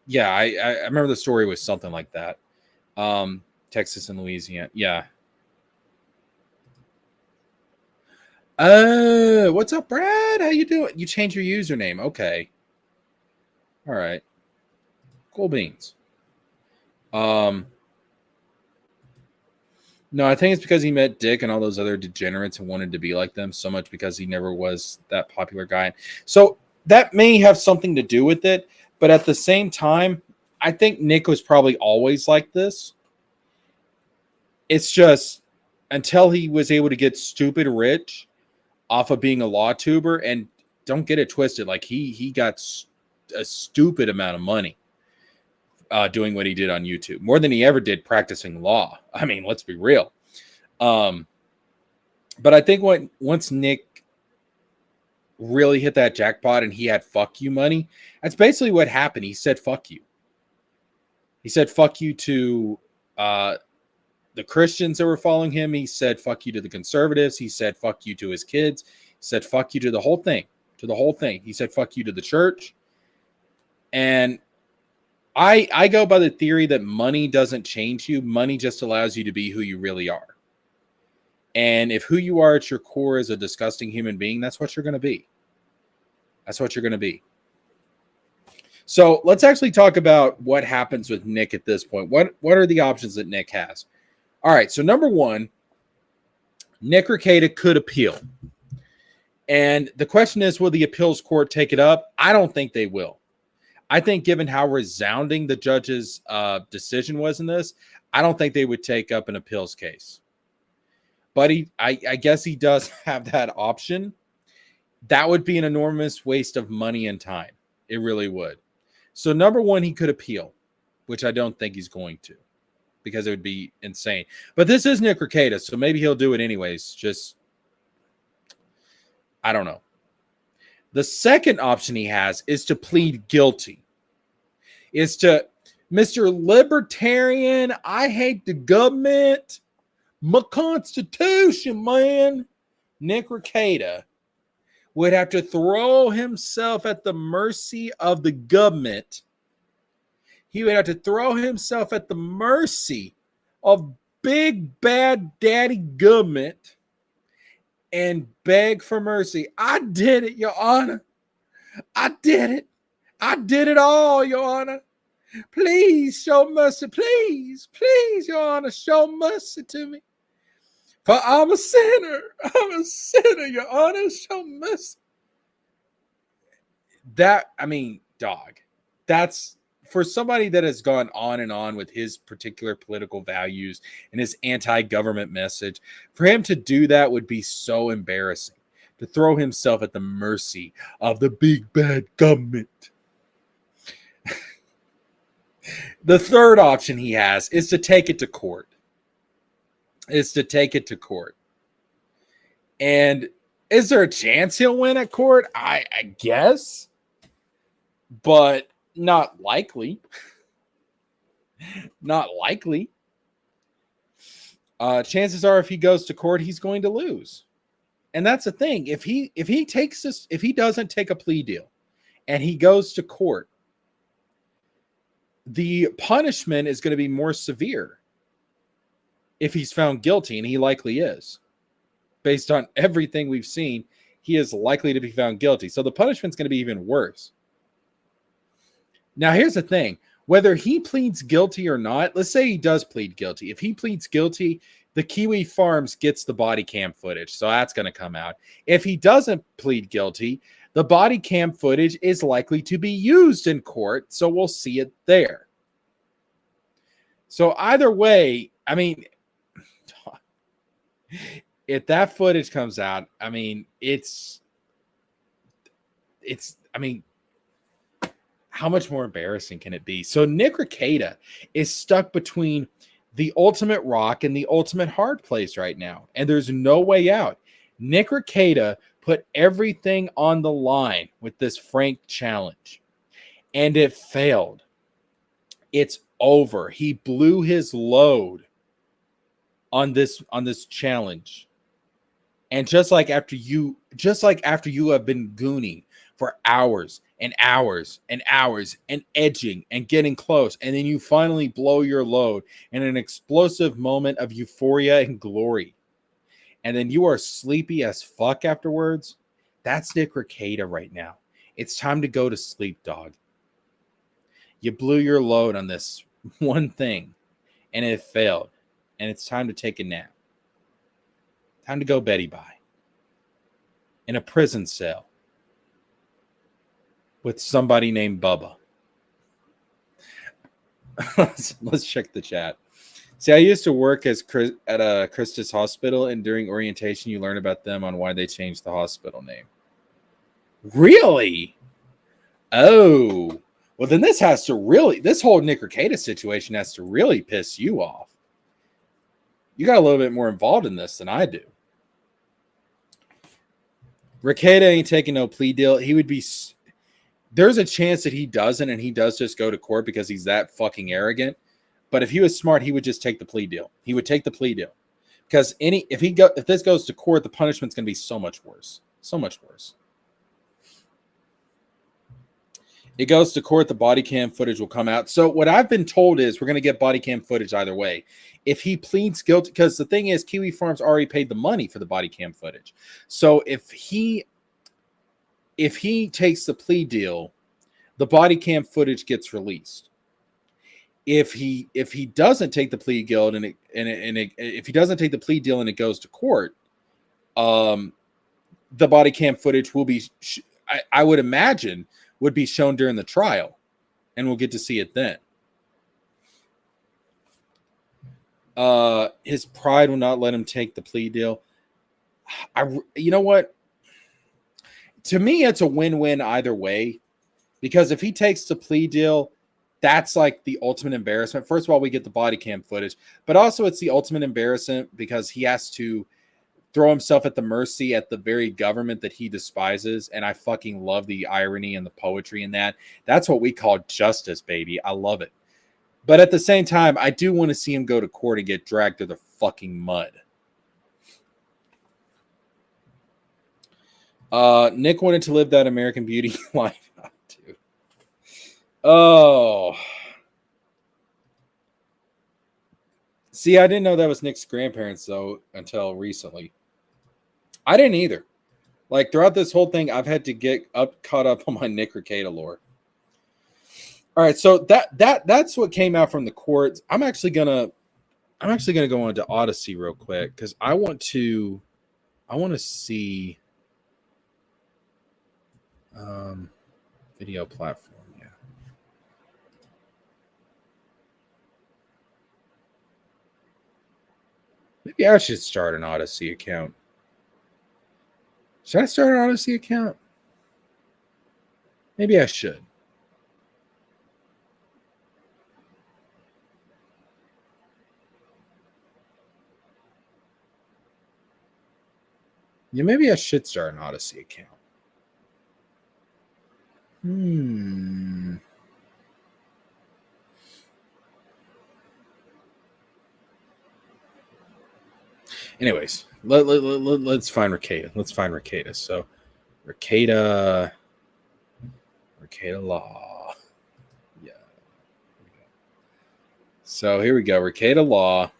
remember the story was something like that. Texas and Louisiana. Yeah. What's up, Brad? How you doing? You changed your username. Okay. All right. Cool beans. No, I think it's because he met Dick and all those other degenerates and wanted to be like them so much because he never was that popular guy. So that may have something to do with it. But at the same time, I think Nick was probably always like this. It's just until he was able to get stupid rich off of being a law tuber, and don't get it twisted, like he got a stupid amount of money doing what he did on YouTube, more than he ever did practicing law. I mean, let's be real. But I think once Nick really hit that jackpot and he had fuck you money, that's basically what happened. He said fuck you. He said fuck you to the Christians that were following him. He said fuck you to the conservatives. He said fuck you to his kids. He said fuck you to the whole thing. He said fuck you to the church. And I go by the theory that money doesn't change you. Money just allows you to be who you really are. And if who you are at your core is a disgusting human being, that's what you're going to be. That's what you're going to be. So let's actually talk about what happens with Nick at this point. What are the options that Nick has? All right, so number one, Nick Rekieta could appeal. And the question is, will the appeals court take it up? I don't think they will. I think given how resounding the judge's decision was in this, I don't think they would take up an appeals case. But I guess he does have that option. That would be an enormous waste of money and time. It really would. So number one, he could appeal, which I don't think he's going to because it would be insane. But this is Nick Rekieta, so maybe he'll do it anyways. Just, I don't know. The second option he has is to plead guilty. Is to, Mr. Libertarian, I hate the government, my constitution, man. Nick Rekieta would have to throw himself at the mercy of the government. He would have to throw himself at the mercy of big bad daddy government and beg for mercy. I did it, Your Honor. I did it. I did it all, Your Honor. Please show mercy. Please, please, Your Honor, show mercy to me. For I'm a sinner. I'm a sinner, Your Honor. Show mercy. Dog, that's for somebody that has gone on and on with his particular political values and his anti-government message. For him to do that would be so embarrassing, to throw himself at the mercy of the big bad government. The third option he has is to take it to court. And is there a chance he'll win at court? I guess. But not likely. Not likely. Chances are if he goes to court, he's going to lose. And that's the thing. If he doesn't take a plea deal and he goes to court, the punishment is going to be more severe if he's found guilty, and he likely is. Based on everything we've seen, he is likely to be found guilty. So the punishment's going to be even worse. Now, here's the thing. Whether he pleads guilty or not, let's say he does plead guilty. If he pleads guilty, the Kiwi Farms gets the body cam footage, so that's going to come out. If he doesn't plead guilty, the body cam footage is likely to be used in court, so we'll see it there. So either way, if that footage comes out, how much more embarrassing can it be? So Nick Rekieta is stuck between the ultimate rock and the ultimate hard place right now, and there's no way out. Nick Rekieta put everything on the line with this Frank challenge, and it failed. It's over. He blew his load on this challenge. And just like after you have been gooning for hours and hours and hours and edging and getting close, and then you finally blow your load in an explosive moment of euphoria and glory, and then you are sleepy as fuck afterwards, that's Nick Rekieta right now. It's time to go to sleep, dog. You blew your load on this one thing, and it failed, and it's time to take a nap. Time to go Betty Bye in a prison cell with somebody named Bubba. Let's check the chat. See, I used to work at a Christus hospital, and during orientation, you learn about them on why they changed the hospital name. Really? Oh, well, then this whole Nick Rekieta situation has to really piss you off. You got a little bit more involved in this than I do. Rekieta ain't taking no plea deal. There's a chance that he doesn't, and he does just go to court because he's that fucking arrogant. But if he was smart, he would just take the plea deal. He would take the plea deal. Because if this goes to court, the punishment's going to be so much worse. So much worse. It goes to court, the body cam footage will come out. So what I've been told is we're going to get body cam footage either way. If he pleads guilty, because the thing is, Kiwi Farms already paid the money for the body cam footage. So if if he takes the plea deal, the body cam footage gets released. If he doesn't take the plea deal if he doesn't take the plea deal and it goes to court, the body cam footage will be, I would imagine, would be shown during the trial, and we'll get to see it then. His pride will not let him take the plea deal. You know what? To me, it's a win-win either way, because if he takes the plea deal, that's like the ultimate embarrassment. First of all, we get the body cam footage, but also it's the ultimate embarrassment because he has to throw himself at the mercy at the very government that he despises. And I fucking love the irony and the poetry in that. That's what we call justice, baby. I love it. But at the same time, I do want to see him go to court and get dragged through the fucking mud. Nick wanted to live that American Beauty life. Dude. Oh. See, I didn't know that was Nick's grandparents, though, until recently. I didn't either. Like, throughout this whole thing, I've had to get caught up on my Nick Rekieta lore. All right, so that's what came out from the courts. I'm actually gonna go on to Odyssey real quick because I want to see video platform. Yeah. Maybe I should start an Odyssey account. Should I start an Odyssey account? Maybe I should. Yeah, maybe I should start an Odyssey account. Anyways, let's find Rekieta. Let's find Rekieta. So, Rekieta law. Yeah. So here we go. Rekieta law.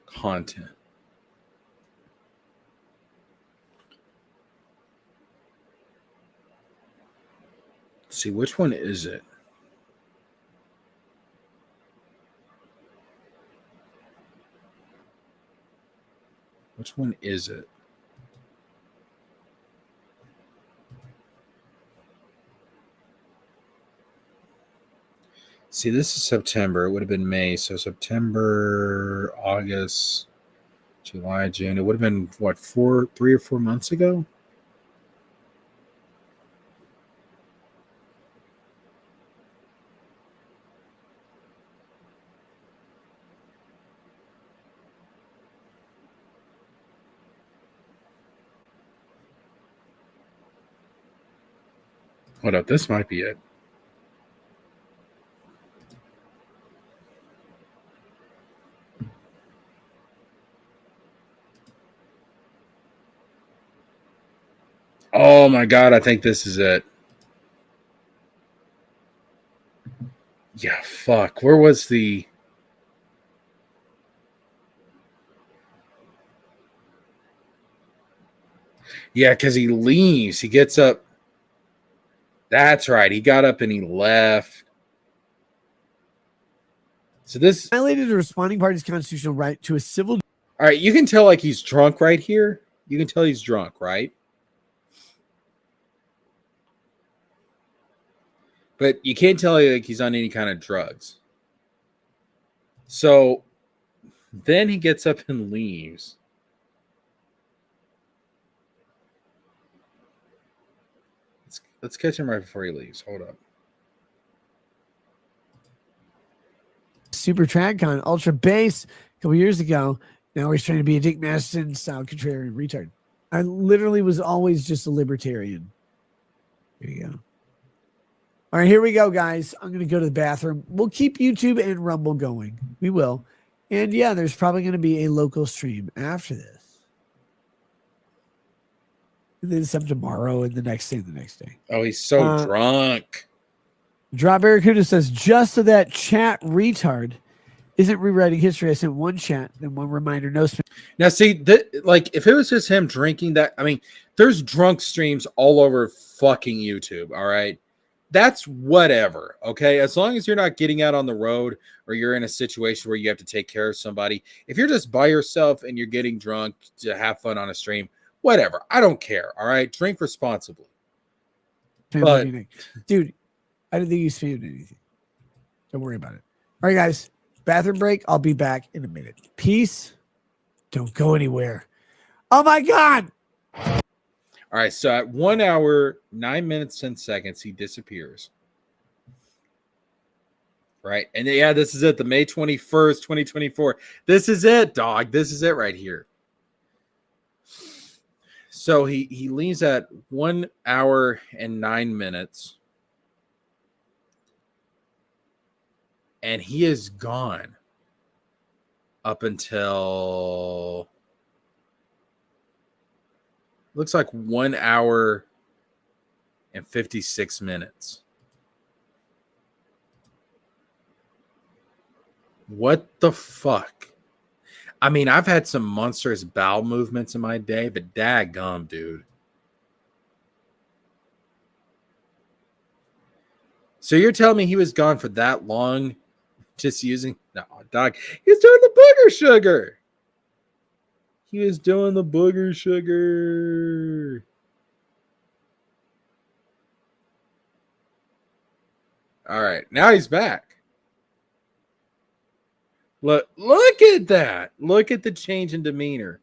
Content. Let's see, which one is it? Which one is it? See, this is September. It would have been May. So September, August, July, June. It would have been, what, 3 or 4 months ago? Hold up. This might be it. Oh my God, I think this is it. Yeah, fuck. Where was the... Yeah, because he leaves. He gets up. That's right. He got up and he left. So this... violated a responding party's constitutional right to a civil... All right, you can tell like he's drunk right here. You can tell he's drunk, right? But you can't tell like he's on any kind of drugs. So then he gets up and leaves. Let's catch him right before he leaves. Hold up. Super TradCon Ultra Bass a couple years ago. Now he's trying to be a Dick Masterson style contrarian retard. I literally was always just a libertarian. Here you go. All right, here we go, guys. I'm going to go to the bathroom. We'll keep YouTube and Rumble going. We will. And yeah, there's probably going to be a local stream after this. And then some tomorrow and the next day and the next day. Oh, he's so drunk. Drop Barracuda says, just so that chat retard Isn't rewriting history. I sent one chat, then one reminder. No spam. Now, see, like if it was just him drinking that, I mean, there's drunk streams all over fucking YouTube. All right, that's whatever. Okay, as long as you're not getting out on the road or you're in a situation where you have to take care of somebody. If you're just by yourself and you're getting drunk to have fun on a stream, whatever. I don't care. All right, drink responsibly. But dude, I didn't think you spammed anything. Don't worry about it. All right, guys. Bathroom break. I'll be back in a minute. Peace. Don't go anywhere. Oh my God. All right. So at 1 hour, 9 minutes, 10 seconds, he disappears. Right. And yeah, this is it. The May 21st, 2024. This is it, dog. This is it right here. So he leaves at 1 hour and 9 minutes. And he is gone up until looks like 1 hour and 56 minutes. What the fuck? I mean, I've had some monstrous bowel movements in my day, but daggum, dude. So you're telling me he was gone for that long? Just using no, dog. He's doing the booger sugar. He was doing the booger sugar. All right, now he's back. Look at that. Look at the change in demeanor.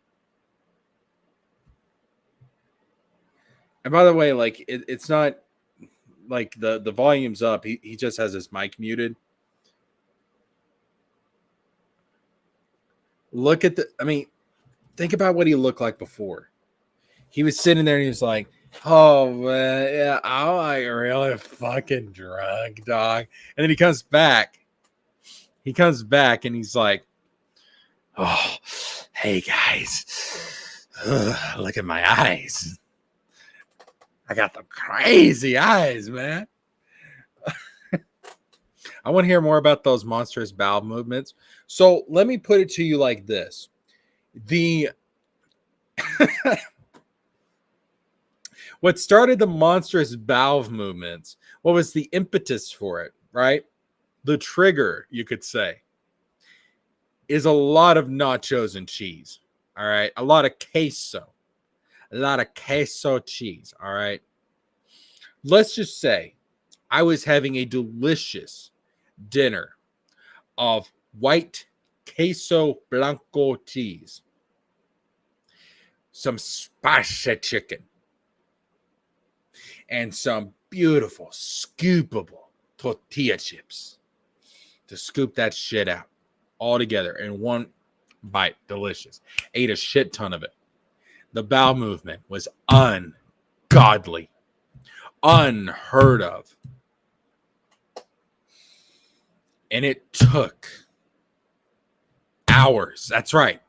And by the way, like it's not like the volume's up. He just has his mic muted. Look at think about what he looked like before. He was sitting there and he was like, oh, man, yeah, I'm like really fucking drunk, dog. And then he comes back. He comes back and he's like, oh, hey, guys. Ugh, look at my eyes. I got the crazy eyes, man. I want to hear more about those monstrous bowel movements. So let me put it to you like this. What started the monstrous bowel movements, what was the impetus for it, right? The trigger, you could say, is a lot of nachos and cheese, all right? A lot of queso cheese, all right? Let's just say I was having a delicious dinner of white queso blanco cheese, some spicy chicken, and some beautiful scoopable tortilla chips to scoop that shit out all together in one bite. Delicious. Ate a shit ton of it. The bowel movement was ungodly, unheard of. And it took hours. That's right.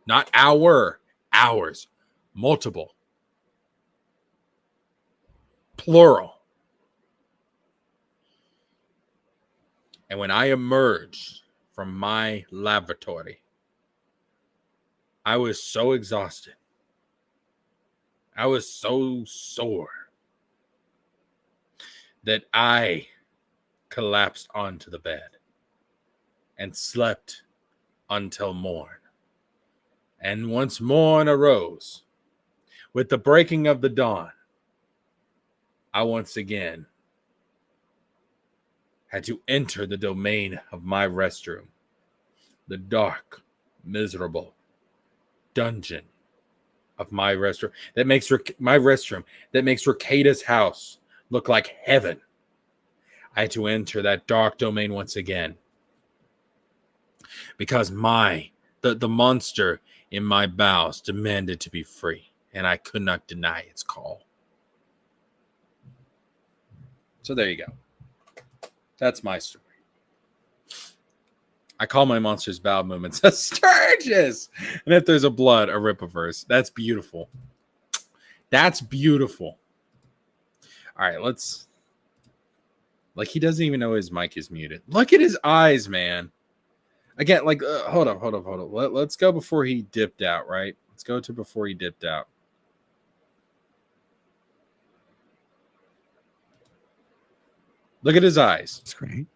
Not hour, hours. Multiple. Plural. And when I emerged from my lavatory, I was so exhausted. I was so sore that I collapsed onto the bed and slept until morn. And once morn arose, with the breaking of the dawn, I once again had to enter the domain of my restroom, the dark, miserable dungeon of my restroom that makes Rekieta's house look like heaven. I had to enter that dark domain once again because the monster in my bowels demanded to be free, and I could not deny its call. So there you go. That's my story. I call my monster's bowel movements a Sturgis. And if there's a blood, a Rippaverse. That's beautiful. That's beautiful. All right, let's... Like, he doesn't even know his mic is muted. Look at his eyes, man. Again, like, hold up. Let's go before he dipped out, right? Let's go to before he dipped out. Look at his eyes. That's great.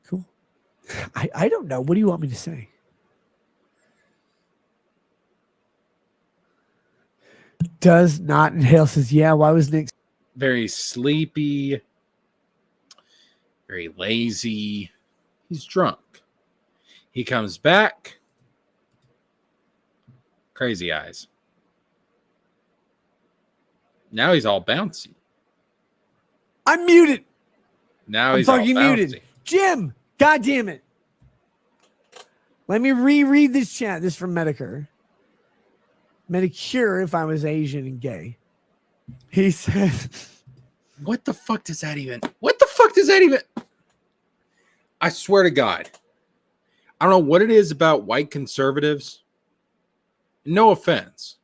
Cool. I don't know. What do you want me to say? Does not inhale says, yeah, why was Nick Very sleepy, very lazy. He's drunk. He comes back. Crazy eyes. Now he's all bouncy. I'm muted. Now I'm he's all fucking bouncy. muted. Jim, god damn it. Let me reread this chat. This is from Medicare. Medicure if I was Asian and gay. He says, What the fuck does that even? I swear to God. I don't know what it is about white conservatives. No offense.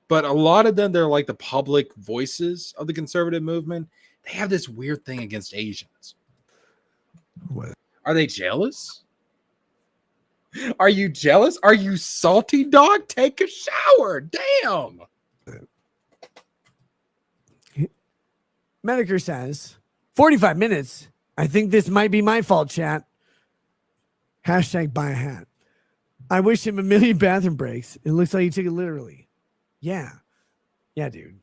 But a lot of them, they're like the public voices of the conservative movement. They have this weird thing against Asians. what? Are they jealous? Are you jealous? Are you salty, dog? Take a shower. Damn. Medicare says, 45 minutes. I think this might be my fault, chat. Hashtag buy a hat. I wish him a million bathroom breaks. It looks like he took it literally. Yeah. Yeah, dude.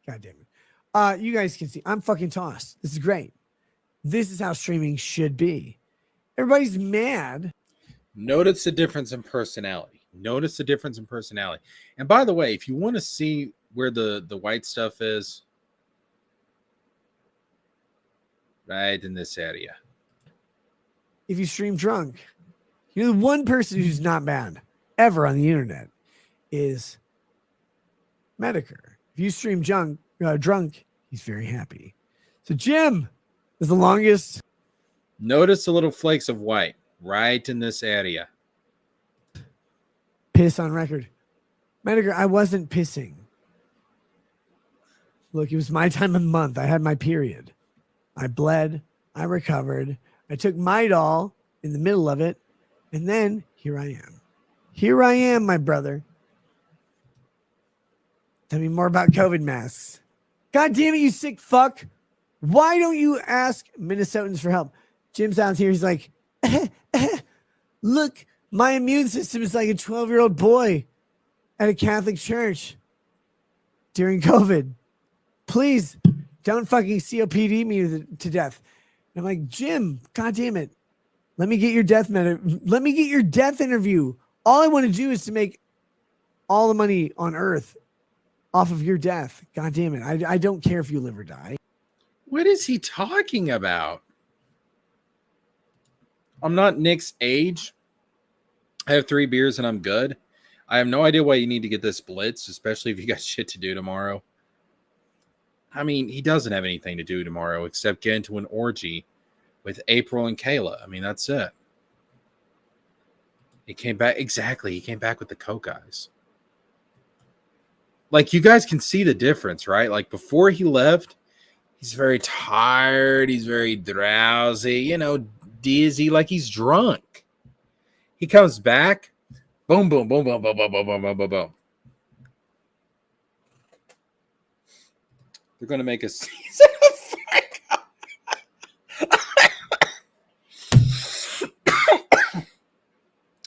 God damn it. You guys can see, I'm fucking tossed. This is great. This is how streaming should be. Everybody's mad. Notice the difference in personality. And by the way, if you want to see where the white stuff is, right in this area. If you stream drunk, you're the one person who's not bad ever on the internet is Medicare. If you stream drunk, he's very happy. So Jim is the longest. Notice the little flakes of white right in this area. Piss on record. Medicare, I wasn't pissing. Look, it was my time of the month. I had my period. I bled. I recovered. I took Midol in the middle of it. And then here I am. Here I am, my brother. Tell me more about COVID masks. God damn it, you sick fuck. Why don't you ask Minnesotans for help? Jim's out here. He's like, look, my immune system is like a 12-year-old boy at a Catholic church during COVID. Please don't fucking COPD me to death. And I'm like, Jim, God damn it. Let me get your death interview. All I want to do is to make all the money on earth off of your death. God damn it. I don't care if you live or die. What is he talking about? I'm not Nick's age. I have 3 beers and I'm good. I have no idea why you need to get this blitz, especially if you got shit to do tomorrow. I mean, he doesn't have anything to do tomorrow except get into an orgy with April and Kayla. I mean, that's it. He came back. Exactly. He came back with the Coke eyes. Like, you guys can see the difference, right? Like, before he left, he's very tired. He's very drowsy, dizzy, like he's drunk. He comes back. Boom, boom, boom, boom, boom, boom, boom, boom, boom, boom, boom. They're going to make a season of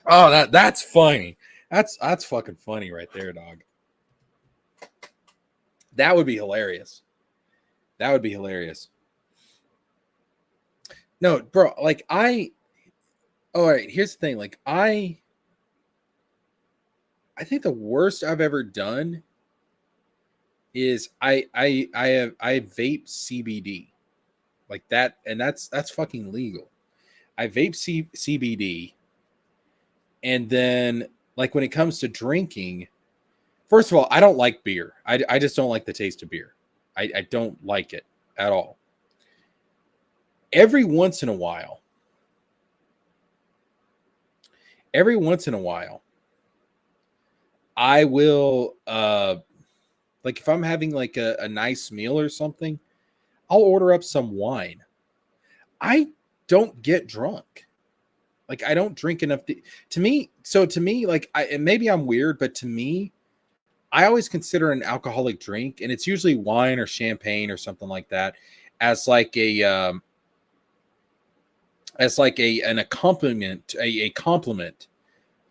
Oh, that's funny. That's fucking funny right there, dog. That would be hilarious. All right, here's the thing. Like, I think the worst I've ever done is I vape CBD. Like that, and that's fucking legal. I vape CBD. And then, like, when it comes to drinking, first of all, I don't like beer. I just don't like the taste of beer. I don't like it at all. Every once in a while, I will, like, if I'm having like a nice meal or something, I'll order up some wine. I don't get drunk. Like, I don't drink enough to me. So to me, like, and maybe I'm weird, but to me, I always consider an alcoholic drink, and it's usually wine or champagne or something like that, as like an accompaniment, a compliment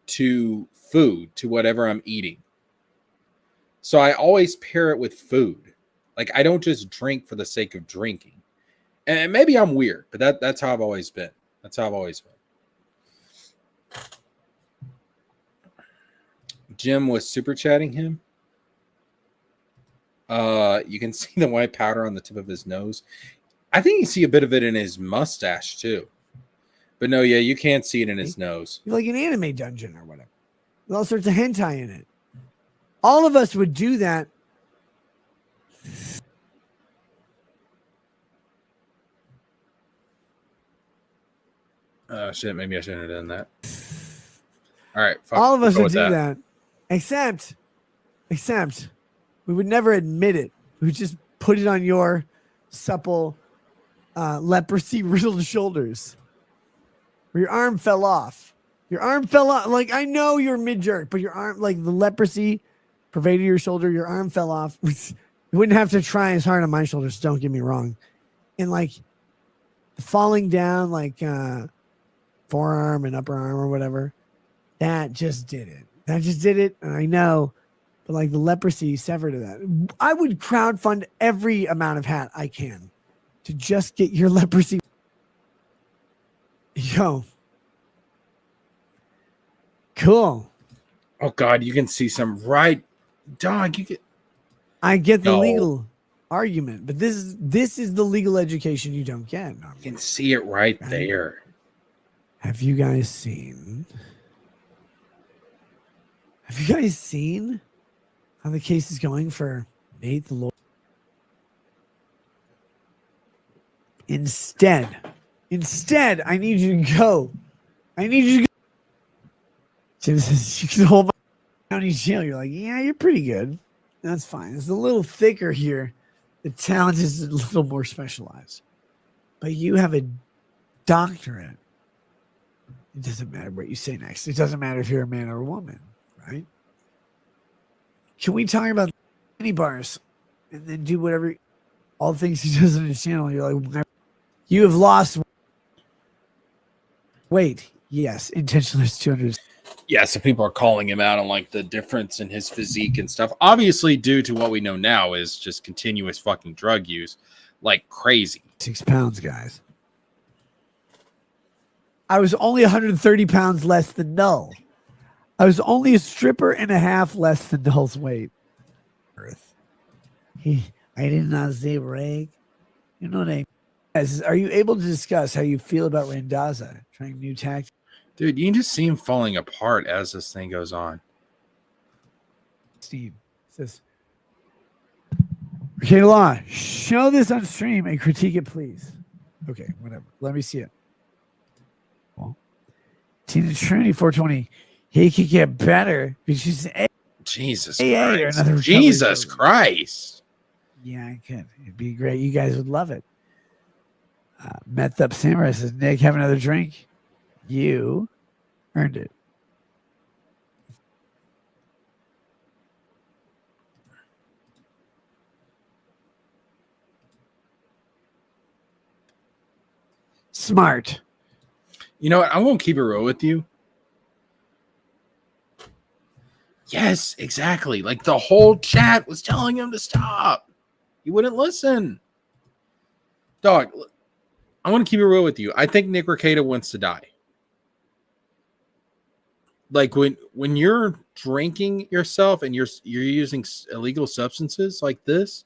to food, to whatever I'm eating. So I always pair it with food. Like, I don't just drink for the sake of drinking. And maybe I'm weird, but that's how I've always been. That's how I've always been. Jim was super chatting him. You can see the white powder on the tip of his nose. I think you see a bit of it in his mustache too. But no, yeah, you can't see it in his nose. Like an anime dungeon or whatever. With all sorts of hentai in it. All of us would do that. Oh shit, maybe I shouldn't have done that. All right, all of us would do that. Except we would never admit it. We would just put it on your supple, leprosy riddled shoulders. Where your arm fell off. Your arm fell off. Like, I know you're mid jerk, but your arm, like the leprosy pervaded your shoulder, your arm fell off. You wouldn't have to try as hard on my shoulders, don't get me wrong. And like falling down, like forearm and upper arm or whatever, that just did it. That just did it. And I know, but like the leprosy severed to that. I would crowdfund every amount of hat I can to just get your leprosy. Yo. Cool. Oh God, you can see some right dog. You get. I get the legal argument, but this is the legal education you don't get. You can see it right there. Have you guys seen? Have you guys seen how the case is going for Nate the Lord? Instead, I need you to go. I need you to go. Jim says, you can hold my county jail. You're like, yeah, you're pretty good. That's fine. It's a little thicker here. The talent is a little more specialized. But you have a doctorate. It doesn't matter what you say next. It doesn't matter if you're a man or a woman, right? Can we talk about any bars and then do whatever, all the things he does on his channel? You're like, you have lost weight. Yes, intentionally 200. Yeah, so people are calling him out on like the difference in his physique and stuff. Obviously, due to what we know now is just continuous fucking drug use, like crazy. 6 pounds, guys. I was only 130 pounds less than Null. I was only a stripper and a half less than Null's weight. I did not say break. You know what I mean? Are you able to discuss how you feel about Randazza trying new tactics? Dude, you can just see him falling apart as this thing goes on. Steve says, okay, Law, show this on stream and critique it, please. Okay, whatever. Let me see it. Well, Tina Trinity 420. He could get better because she's Jesus Christ. Christ. Jesus Christ. Yeah, I could. It'd be great. You guys would love it. Meth Up Samurai says, Nick, have another drink. You earned it. Smart. You know what? I'm going to keep it real with you. Yes, exactly. Like the whole chat was telling him to stop. He wouldn't listen. Dog, I want to keep it real with you. I think Nick Rekieta wants to die. Like when you're drinking yourself and you're using illegal substances like this,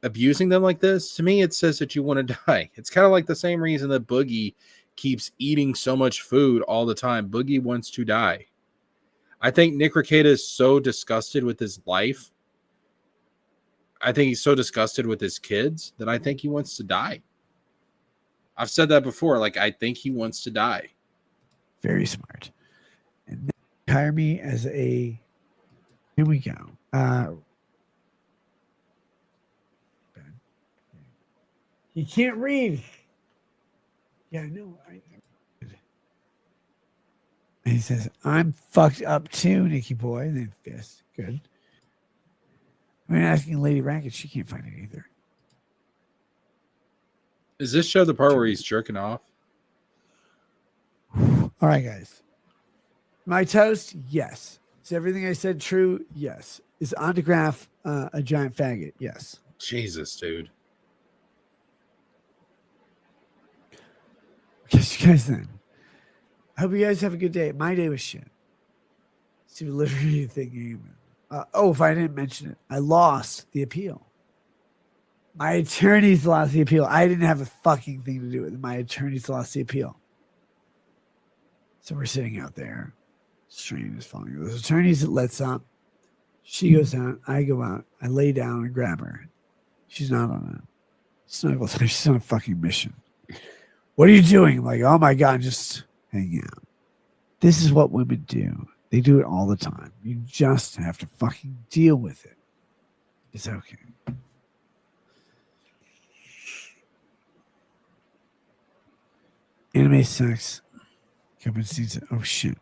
abusing them like this, to me it says that you want to die. It's kind of like the same reason that Boogie keeps eating so much food all the time. Boogie wants to die. I think Nick Rekieta is so disgusted with his life. I think he's so disgusted with his kids that I think he wants to die. I've said that before. Like, I think he wants to die. Very smart. And hire me as a. Here we go. He can't read. Yeah, I know. And he says, I'm fucked up too, Nicky boy. And then fist. Good. I mean, asking Lady Racket, she can't find it either. Is this show the part where he's jerking off? All right, guys. My toast, yes. Is everything I said true? Yes. Is autograph a giant faggot? Yes. Jesus, dude. Catch you guys then. I hope you guys have a good day. My day was shit. See what literally thinking. If I didn't mention it, I lost the appeal. My attorneys lost the appeal. I didn't have a fucking thing to do with it. My attorneys lost the appeal. So we're sitting out there. Strain is falling. Those attorneys, it lets up. She goes out. I go out. I lay down and grab her. She's not on a snuggle. She's on a fucking mission. What are you doing? I'm like, oh my God, just hanging out. This is what women do. They do it all the time. You just have to fucking deal with it. It's okay. Anime sucks. Kevin sees it. Oh shit.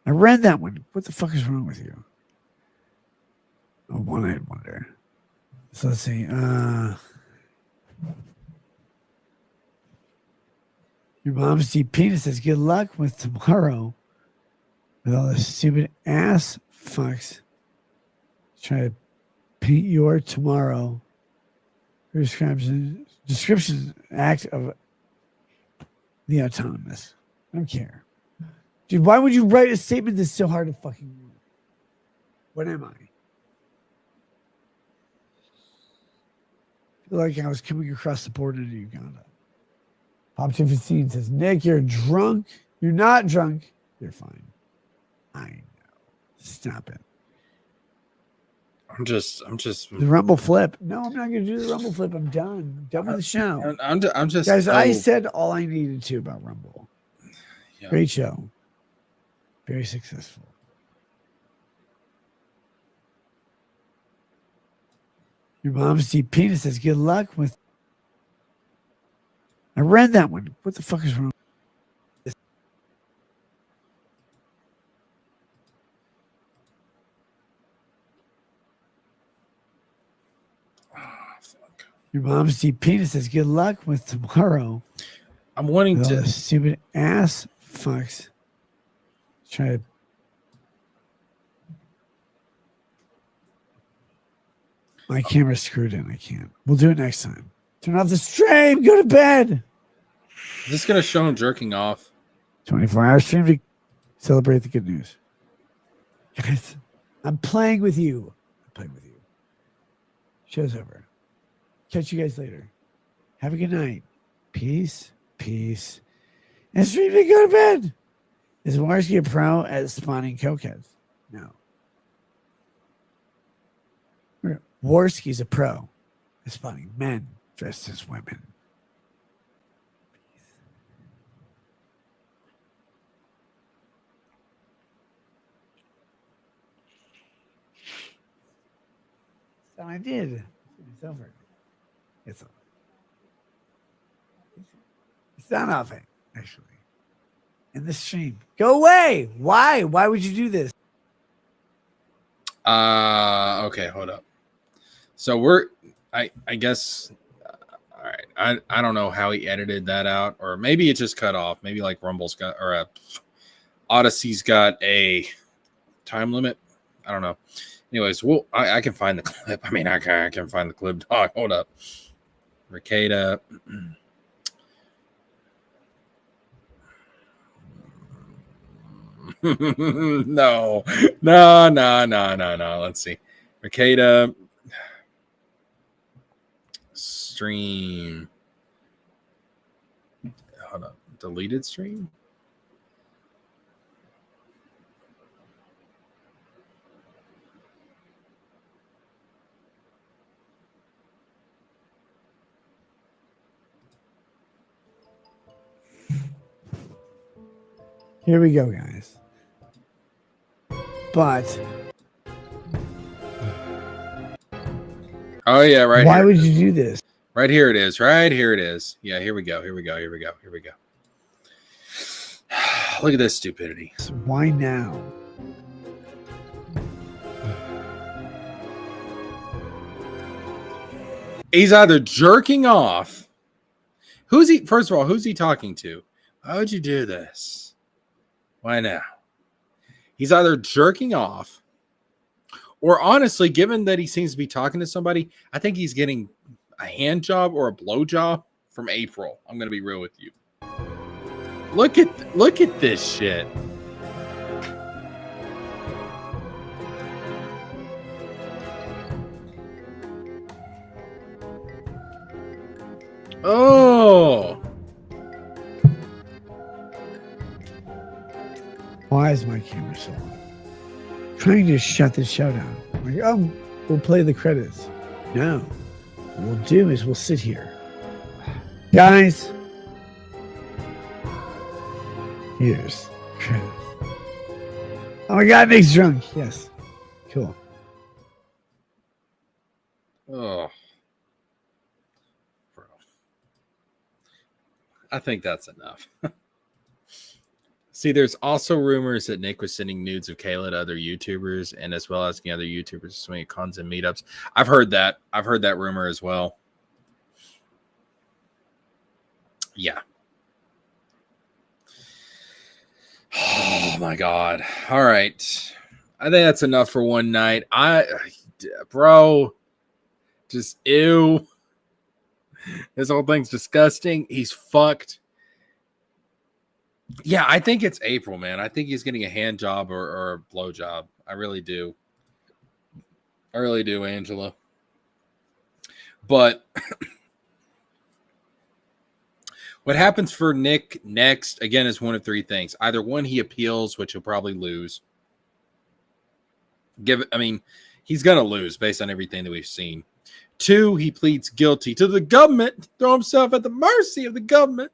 I read that one. What the fuck is wrong with you? Oh, one-eyed wonder. So let's see. Your mom's deep penis says, good luck with tomorrow. With all the stupid ass fucks. Try to paint your tomorrow. Description act of the autonomous. I don't care. Dude, why would you write a statement that's so hard to fucking read? What am I? I feel like I was coming across the border to Uganda. Pop 215 says, Nick, you're drunk. You're not drunk. You're fine. I know. Stop it. I'm just the Rumble flip. No, I'm not going to do the Rumble flip. I'm done. I'm done with the show. I'm just guys. I said all I needed to about Rumble. Yeah. Great show. Very successful. Your mom's deep penis says, good luck with. I read that one. What the fuck is wrong? Your mom's deep penis says, good luck with tomorrow. I'm wanting to. Stupid ass fucks. Try to. My camera's screwed in. I can't. We'll do it next time. Turn off the stream. Go to bed. Is this going to show him jerking off? 24-hour stream to celebrate the good news. Guys, I'm playing with you. Show's over. Catch you guys later. Have a good night. Peace. And stream to go to bed. Is Warski a pro at spawning cokeheads? No. Warski's a pro at spawning men dressed as women. So I did. It's over. It's not off it, actually. In the stream. Go away. Why? Why would you do this? Okay, hold up. So I guess all right. I don't know how he edited that out, or maybe it just cut off. Maybe like Rumble's got or Odyssey's got a time limit. I don't know. Anyways, I can find the clip. I mean, I can find the clip. Dog, hold up. Rekieta. No. Let's see. Rekieta. Stream. Hold up. Deleted stream? Here we go, guys. But oh yeah, right. Why would you do this? Right here it is. Right here it is. Yeah, here we go. Here we go. Here we go. Here we go. Look at this stupidity. Why now? He's either jerking off. Who's he? First of all, who's he talking to? Why would you do this? Why now? He's either jerking off, or honestly, given that he seems to be talking to somebody, I think he's getting a hand job or a blow job from April. I'm going to be real with you. Look at this shit. Oh. Why is my camera so on? I'm trying to shut this show down. I'm like, oh, we'll play the credits. No. What we'll do is we'll sit here. Guys. Here's credits. Oh my God, Nick's drunk. Yes. Cool. Oh. Bro. I think that's enough. See, there's also rumors that Nick was sending nudes of Kayla to other YouTubers, and as well as the other YouTubers to swing at cons and meetups. I've heard that. I've heard that rumor as well. Yeah. Oh my God. All right. I think that's enough for one night. Bro, just ew. This whole thing's disgusting. He's fucked. Yeah, I think it's April, man. I think he's getting a hand job or a blow job. I really do. I really do, Angela. But what happens for Nick next, again, is one of three things. Either one, he appeals, which he'll probably lose. He's going to lose based on everything that we've seen. 2, he pleads guilty to the government, throw himself at the mercy of the government.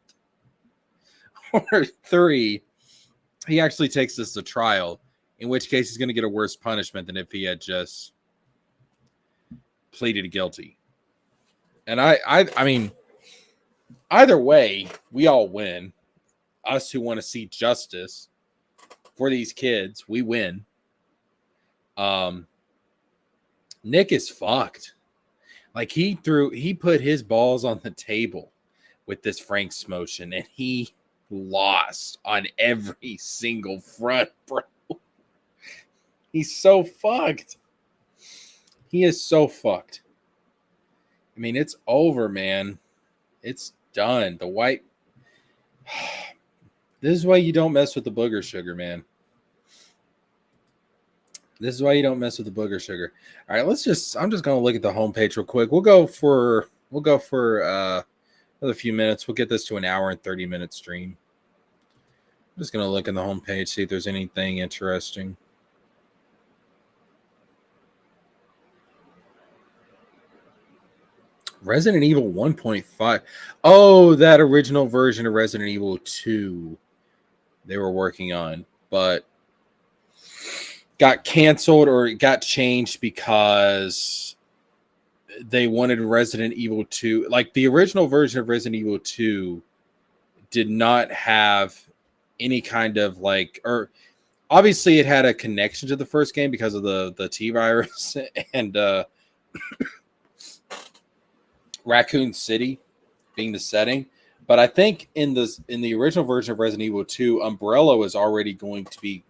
Or 3, he actually takes this to trial, in which case he's going to get a worse punishment than if he had just pleaded guilty. And I mean, either way, we all win. Us who want to see justice for these kids, we win. Nick is fucked. Like he put his balls on the table with this Frank's motion, and he lost on every single front, bro. He's so fucked. He is so fucked. I mean, it's over, man. It's done. The white. This is why you don't mess with the booger sugar, man. This is why you don't mess with the booger sugar. All right, I'm just going to look at the homepage real quick. We'll go for another few minutes. We'll get this to an hour and 30-minute stream. I'm just going to look in the homepage, see if there's anything interesting. Resident Evil 1.5. Oh, that original version of Resident Evil 2 they were working on, but got canceled or it got changed because they wanted Resident Evil 2. Like the original version of Resident Evil 2 did not have any kind of or obviously it had a connection to the first game because of the T virus and Raccoon City being the setting. But I think in the original version of Resident Evil 2, Umbrella was already going to be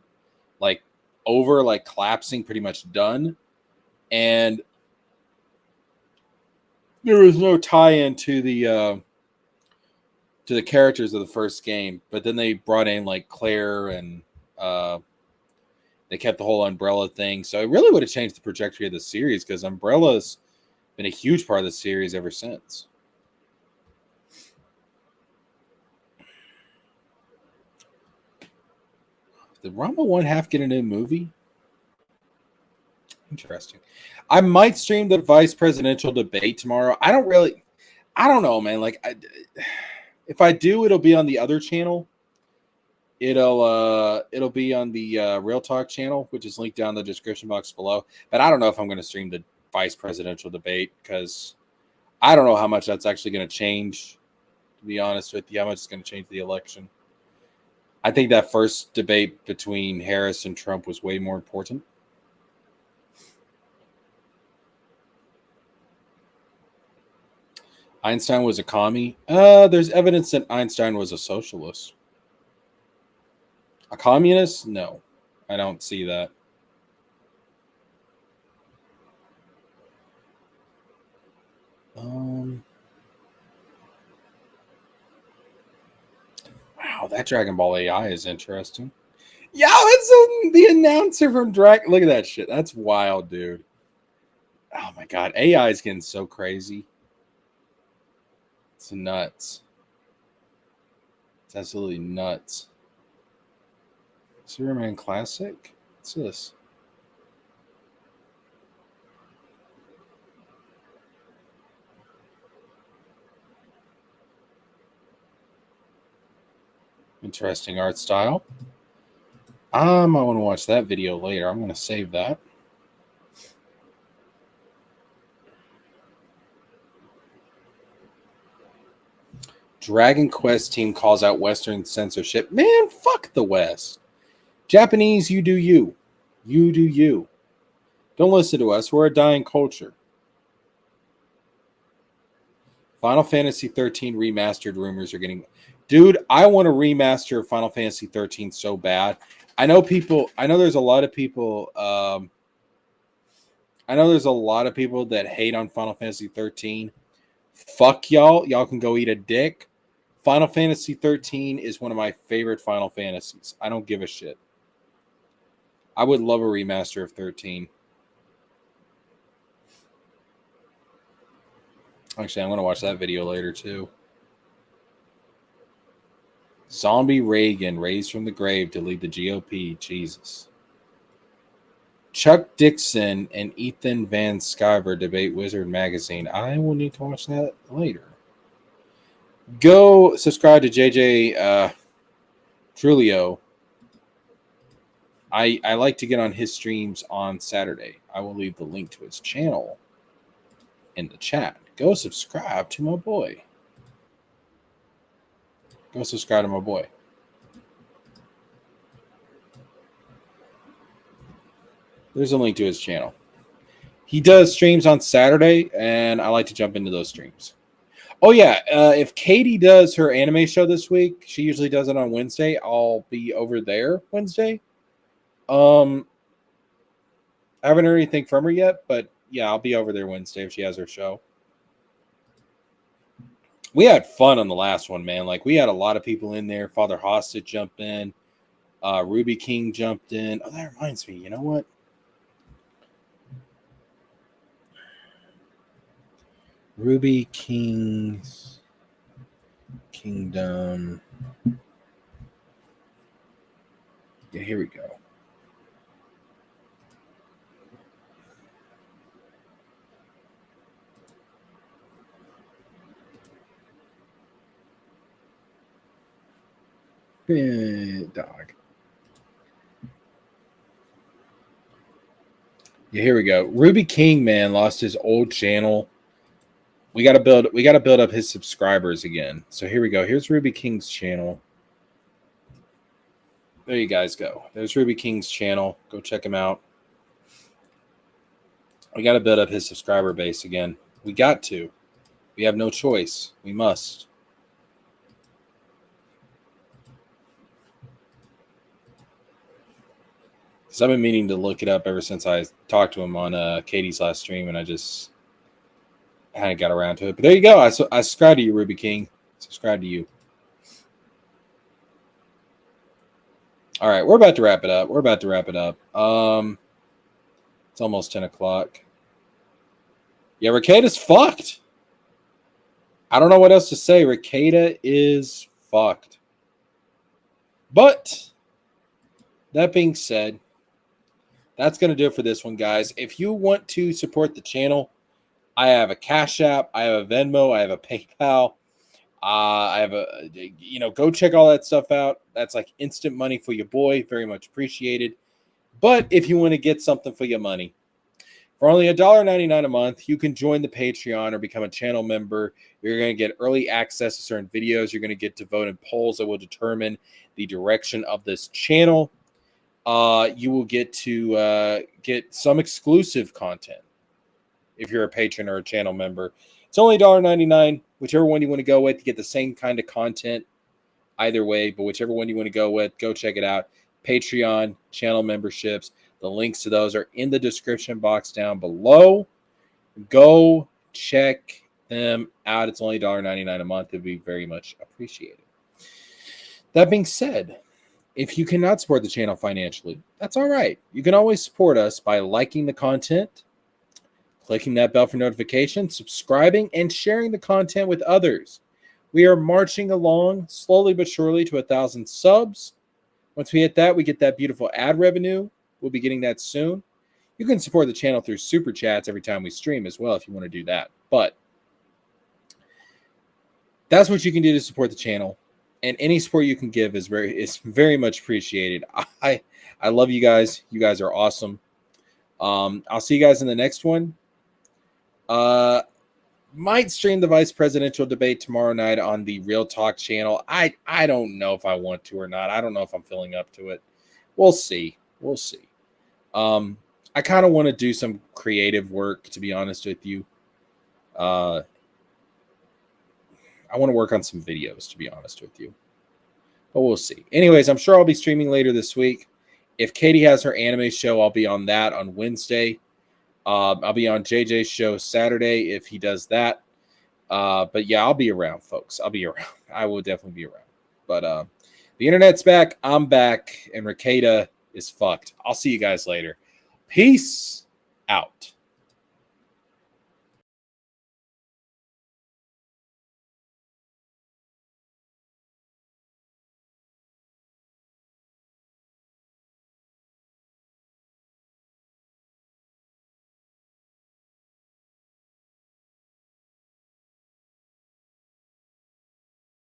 over, collapsing, pretty much done. And there was no tie-in to the characters of the first game. But then they brought in Claire and they kept the whole Umbrella thing. So it really would have changed the trajectory of the series because Umbrella's been a huge part of the series ever since. Did Rumble 1/2 get a new movie? Interesting. I might stream the vice presidential debate tomorrow. I don't know, man. If I do, it'll be on the other channel. It'll be on the Real Talk channel, which is linked down in the description box below. But I don't know if I'm going to stream the vice presidential debate because I don't know how much that's actually going to change, to be honest with you, how much it's going to change the election. I think that first debate between Harris and Trump was way more important. Einstein was a commie. There's evidence that Einstein was a socialist. A communist? No, I don't see that. Wow, that Dragon Ball AI is interesting. Yo, it's the announcer from Dragon. Look at that shit. That's wild, dude. Oh my god, AI is getting so crazy. It's nuts. It's absolutely nuts. Superman Classic? What's this? Interesting art style. I want to watch that video later. I'm going to save that. Dragon Quest team calls out Western censorship. Man, fuck the West. Japanese, you do you. You do you. Don't listen to us. We're a dying culture. Final Fantasy 13 remastered rumors are getting... Dude, I want to remaster Final Fantasy 13 so bad. I know there's a lot of people... I know there's a lot of people that hate on Final Fantasy 13. Fuck y'all. Y'all can go eat a dick. Final Fantasy 13 is one of my favorite Final Fantasies. I don't give a shit. I would love a remaster of 13. Actually, I'm going to watch that video later, too. Zombie Reagan raised from the grave to lead the GOP. Jesus. Chuck Dixon and Ethan Van Sciver debate Wizard Magazine. I will need to watch that later. Go subscribe to JJ Trulio. I like to get on his streams on Saturday. I will leave the link to his channel in the chat. Go subscribe to my boy. Go subscribe to my boy. There's a link to his channel. He does streams on Saturday, and I like to jump into those streams. Oh, yeah. If Katie does her anime show this week, she usually does it on Wednesday. I'll be over there Wednesday. I haven't heard anything from her yet, but yeah, I'll be over there Wednesday if she has her show. We had fun on the last one, man. Like, we had a lot of people in there. Father Hostage jumped in. Ruby King jumped in. Oh, that reminds me. You know what? Ruby King's Kingdom. Yeah, here we go. Dog. Yeah, here we go. Ruby King, man, lost his old channel. We gotta build up his subscribers again. So here we go. Here's Ruby King's channel. There you guys go. There's Ruby King's channel. Go check him out. We gotta build up his subscriber base again. We got to. We have no choice. We must. Because I've been meaning to look it up ever since I talked to him on Katie's last stream, and I just hadn't got around to it. But there you go. I subscribe to you, Ruby King. Subscribe to you. All right, we're about to wrap it up. It's almost 10 o'clock. Yeah, Rekieta's fucked. I don't know what else to say. Rekieta is fucked. But that being said, that's going to do it for this one, guys. If you want to support the channel, I have a Cash App, I have a Venmo, I have a PayPal. I have go check all that stuff out. That's like instant money for your boy. Very much appreciated. But if you want to get something for your money, For only $1.99 a month, you can join the Patreon or become a channel member. You're going to get early access to certain videos. You're going to get to vote in polls that will determine the direction of this channel. You will get to get some exclusive content if you're a patron or a channel member. It's only $1.99, whichever one you want to go with. You get the same kind of content either way, but whichever one you want to go with, go check it out. Patreon, channel memberships. The links to those are in the description box down below. Go check them out. It's only $1.99 a month. It would be very much appreciated. That being said, if you cannot support the channel financially, that's all right. You can always support us by liking the content, clicking that bell for notifications, subscribing, and sharing the content with others. We are marching along slowly but surely to 1,000 subs. Once we hit that, we get that beautiful ad revenue. We'll be getting that soon. You can support the channel through super chats every time we stream as well if you want to do that. But that's what you can do to support the channel. And any support you can give is very much appreciated. I love you guys. You guys are awesome. I'll see you guys in the next one. Might stream the vice presidential debate tomorrow night on the Real Talk channel. I don't know if I want to or not. I don't know if I'm feeling up to it. We'll see. We'll see. I kind of want to do some creative work, to be honest with you. I want to work on some videos, to be honest with you. But we'll see. Anyways, I'm sure I'll be streaming later this week. If Katie has her anime show, I'll be on that on Wednesday. I'll be on JJ's show Saturday if he does that. But yeah, I'll be around, folks. I'll be around. I will definitely be around. But the internet's back. I'm back. And Rekieta is fucked. I'll see you guys later. Peace out.